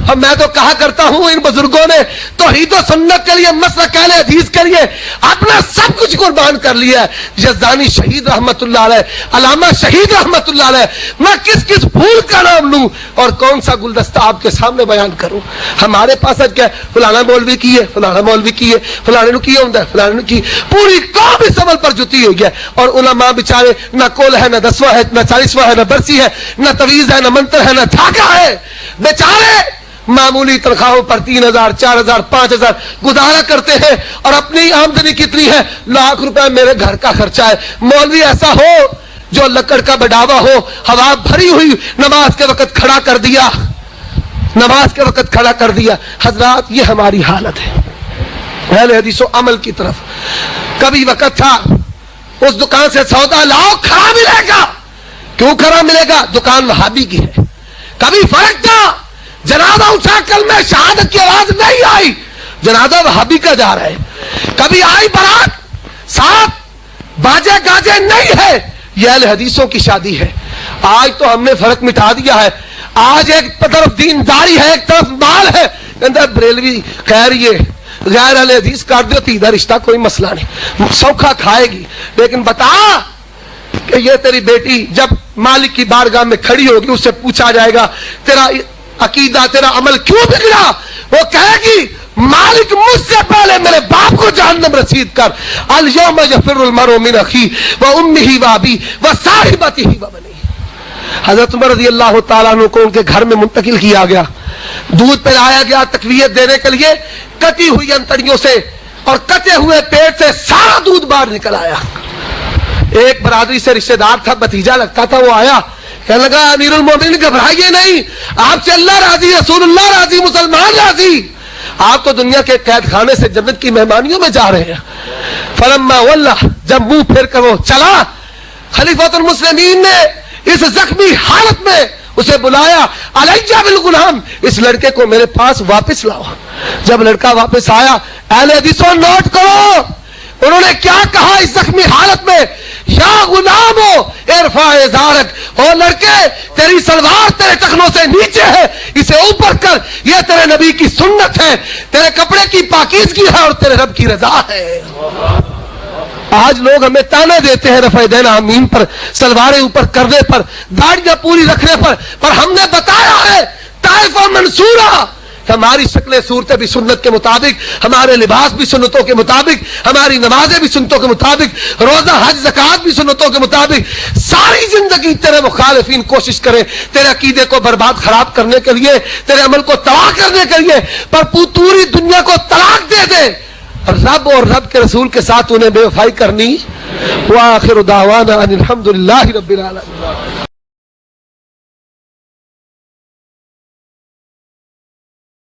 اور میں تو کہا کرتا ہوں ان بزرگوں نے توحید و سنت کے لیے، مسلک اہل حدیث کے لیے اپنا سب کچھ قربان کر لیا ہے. یزدانی شہید رحمت اللہ علیہ، علامہ شہید رحمت اللہ علیہ. میں کس پھول کا نام لوں اور کون سا گلدستہ آپ کے سامنے بیان کروں؟ ہمارے پاس کیا ہے؟ فلانا مولوی کی ہے، فلانا مولوی کی ہے، فلانے نے کیا ہوتا ہے، فلانے نے کی. پوری قوم اس عمل پر جتی ہوئی ہے. اور علماء بیچارے نہ کول ہے، نہ 10واں ہے، نہ 40واں ہے، نہ برسی ہے، نہ تویز ہے، نہ منتر ہے، نہ دھاگا ہے. بیچارے معمولی تنخواہوں پر 3000 4000 5000 گزارا کرتے ہیں. اور اپنی آمدنی کتنی ہے؟ لاکھ روپے میرے گھر کا خرچہ ہے. مولوی ایسا ہو جو لکڑ کا بڑھاوا ہو، ہوا بھری ہوئی، نماز کے وقت کھڑا کر دیا، نماز کے وقت کھڑا کر دیا. حضرات یہ ہماری حالت ہے اہل حدیث و عمل کی طرف. کبھی وقت تھا اس دکان سے سودا لاؤ، کھڑا ملے گا. کیوں کھڑا ملے گا؟ دکان وہابی کی ہے. کبھی فرق تھا جنازہ اٹھا کل میں شہادت کی آواز نہیں آئی، جنازہ وہابی کا جا رہا ہے. کبھی آئی برات، ساتھ باجے گاجے نہیں ہے، یہ اہل حدیثوں کی شادی ہے. آج تو ہم نے فرق مٹا دیا ہے. آج ایک طرف دینداری ہے، ایک طرف مال ہے. بریلوی خیر یہ غیر اہل حدیث کر دو، تیدہ رشتہ کوئی مسئلہ نہیں، سوکھا کھائے گی. لیکن بتا کہ یہ تیری بیٹی جب مالک کی بارگاہ میں کھڑی ہوگی، اس سے پوچھا جائے گا تیرا عقیدہ، تیرا عمل کیوں بگڑا؟ وہ کہے گی مالک مجھ سے پہلے میرے باپ کو جہنم رسید کر. الیوم یفر المرء من اخیہ وامہ وابیہ وصاحبتہ وبنیہ. حضرت عمر رضی اللہ تعالیٰ عنہ کو ان کے گھر میں منتقل کیا گیا، دودھ پلایا گیا تقویت دینے کے لیے. کٹی ہوئی انتڑیوں سے اور کٹے ہوئے پیٹ سے سارا دودھ باہر نکل آیا. ایک برادری سے رشتہ دار تھا، بھتیجا لگتا تھا، وہ آیا کہنے لگا امیر المومنین گھبرائیے نہیں، آپ سے اللہ راضی، رسول اللہ راضی، مسلمان راضی. آپ تو دنیا کے قید خانے سے جنت کی مہمانیوں میں جا رہے ہیں. فلما ولّا، جب منہ پھیر کر وہ چلا، خلیفۃ المسلمین نے اس زخمی حالت میں اسے بلایا، علیہ بالغلام، اس لڑکے کو میرے پاس واپس لاؤ. جب لڑکا واپس آیا، اہل حدیثوں نوٹ کرو انہوں نے کیا کہا اس زخمی حالت میں، یا غلامو ارفع ازارک، او لڑکے تیری سلوار تیرے ٹخنوں سے نیچے ہے، اسے اوپر کر، یہ تیرے نبی کی سنت ہے، تیرے کپڑے کی پاکیزگی ہے اور تیرے رب کی رضا ہے. آج لوگ ہمیں تانے دیتے ہیں رفع دین آمین پر، سلواریں اوپر کرنے پر، داڑیاں پوری رکھنے پر ہم نے بتایا ہے طائفہ منصورہ، ہماری شکلیں صورتیں بھی سنت کے مطابق، ہمارے لباس بھی سنتوں کے مطابق، ہماری نمازیں بھی سنتوں کے مطابق، روزہ حج زکوٰۃ بھی سنتوں کے مطابق. ساری زندگی تیرے مخالفین کوشش کریں تیرے عقیدے کو برباد خراب کرنے کے لیے، تیرے عمل کو تباہ کرنے کے لیے، پر پوری دنیا کو طلاق دے دے، رب اور رب کے رسول کے ساتھ انہیں بے وفائی کرنی. وآخر دعوانا ان الحمد للہ رب العالمین.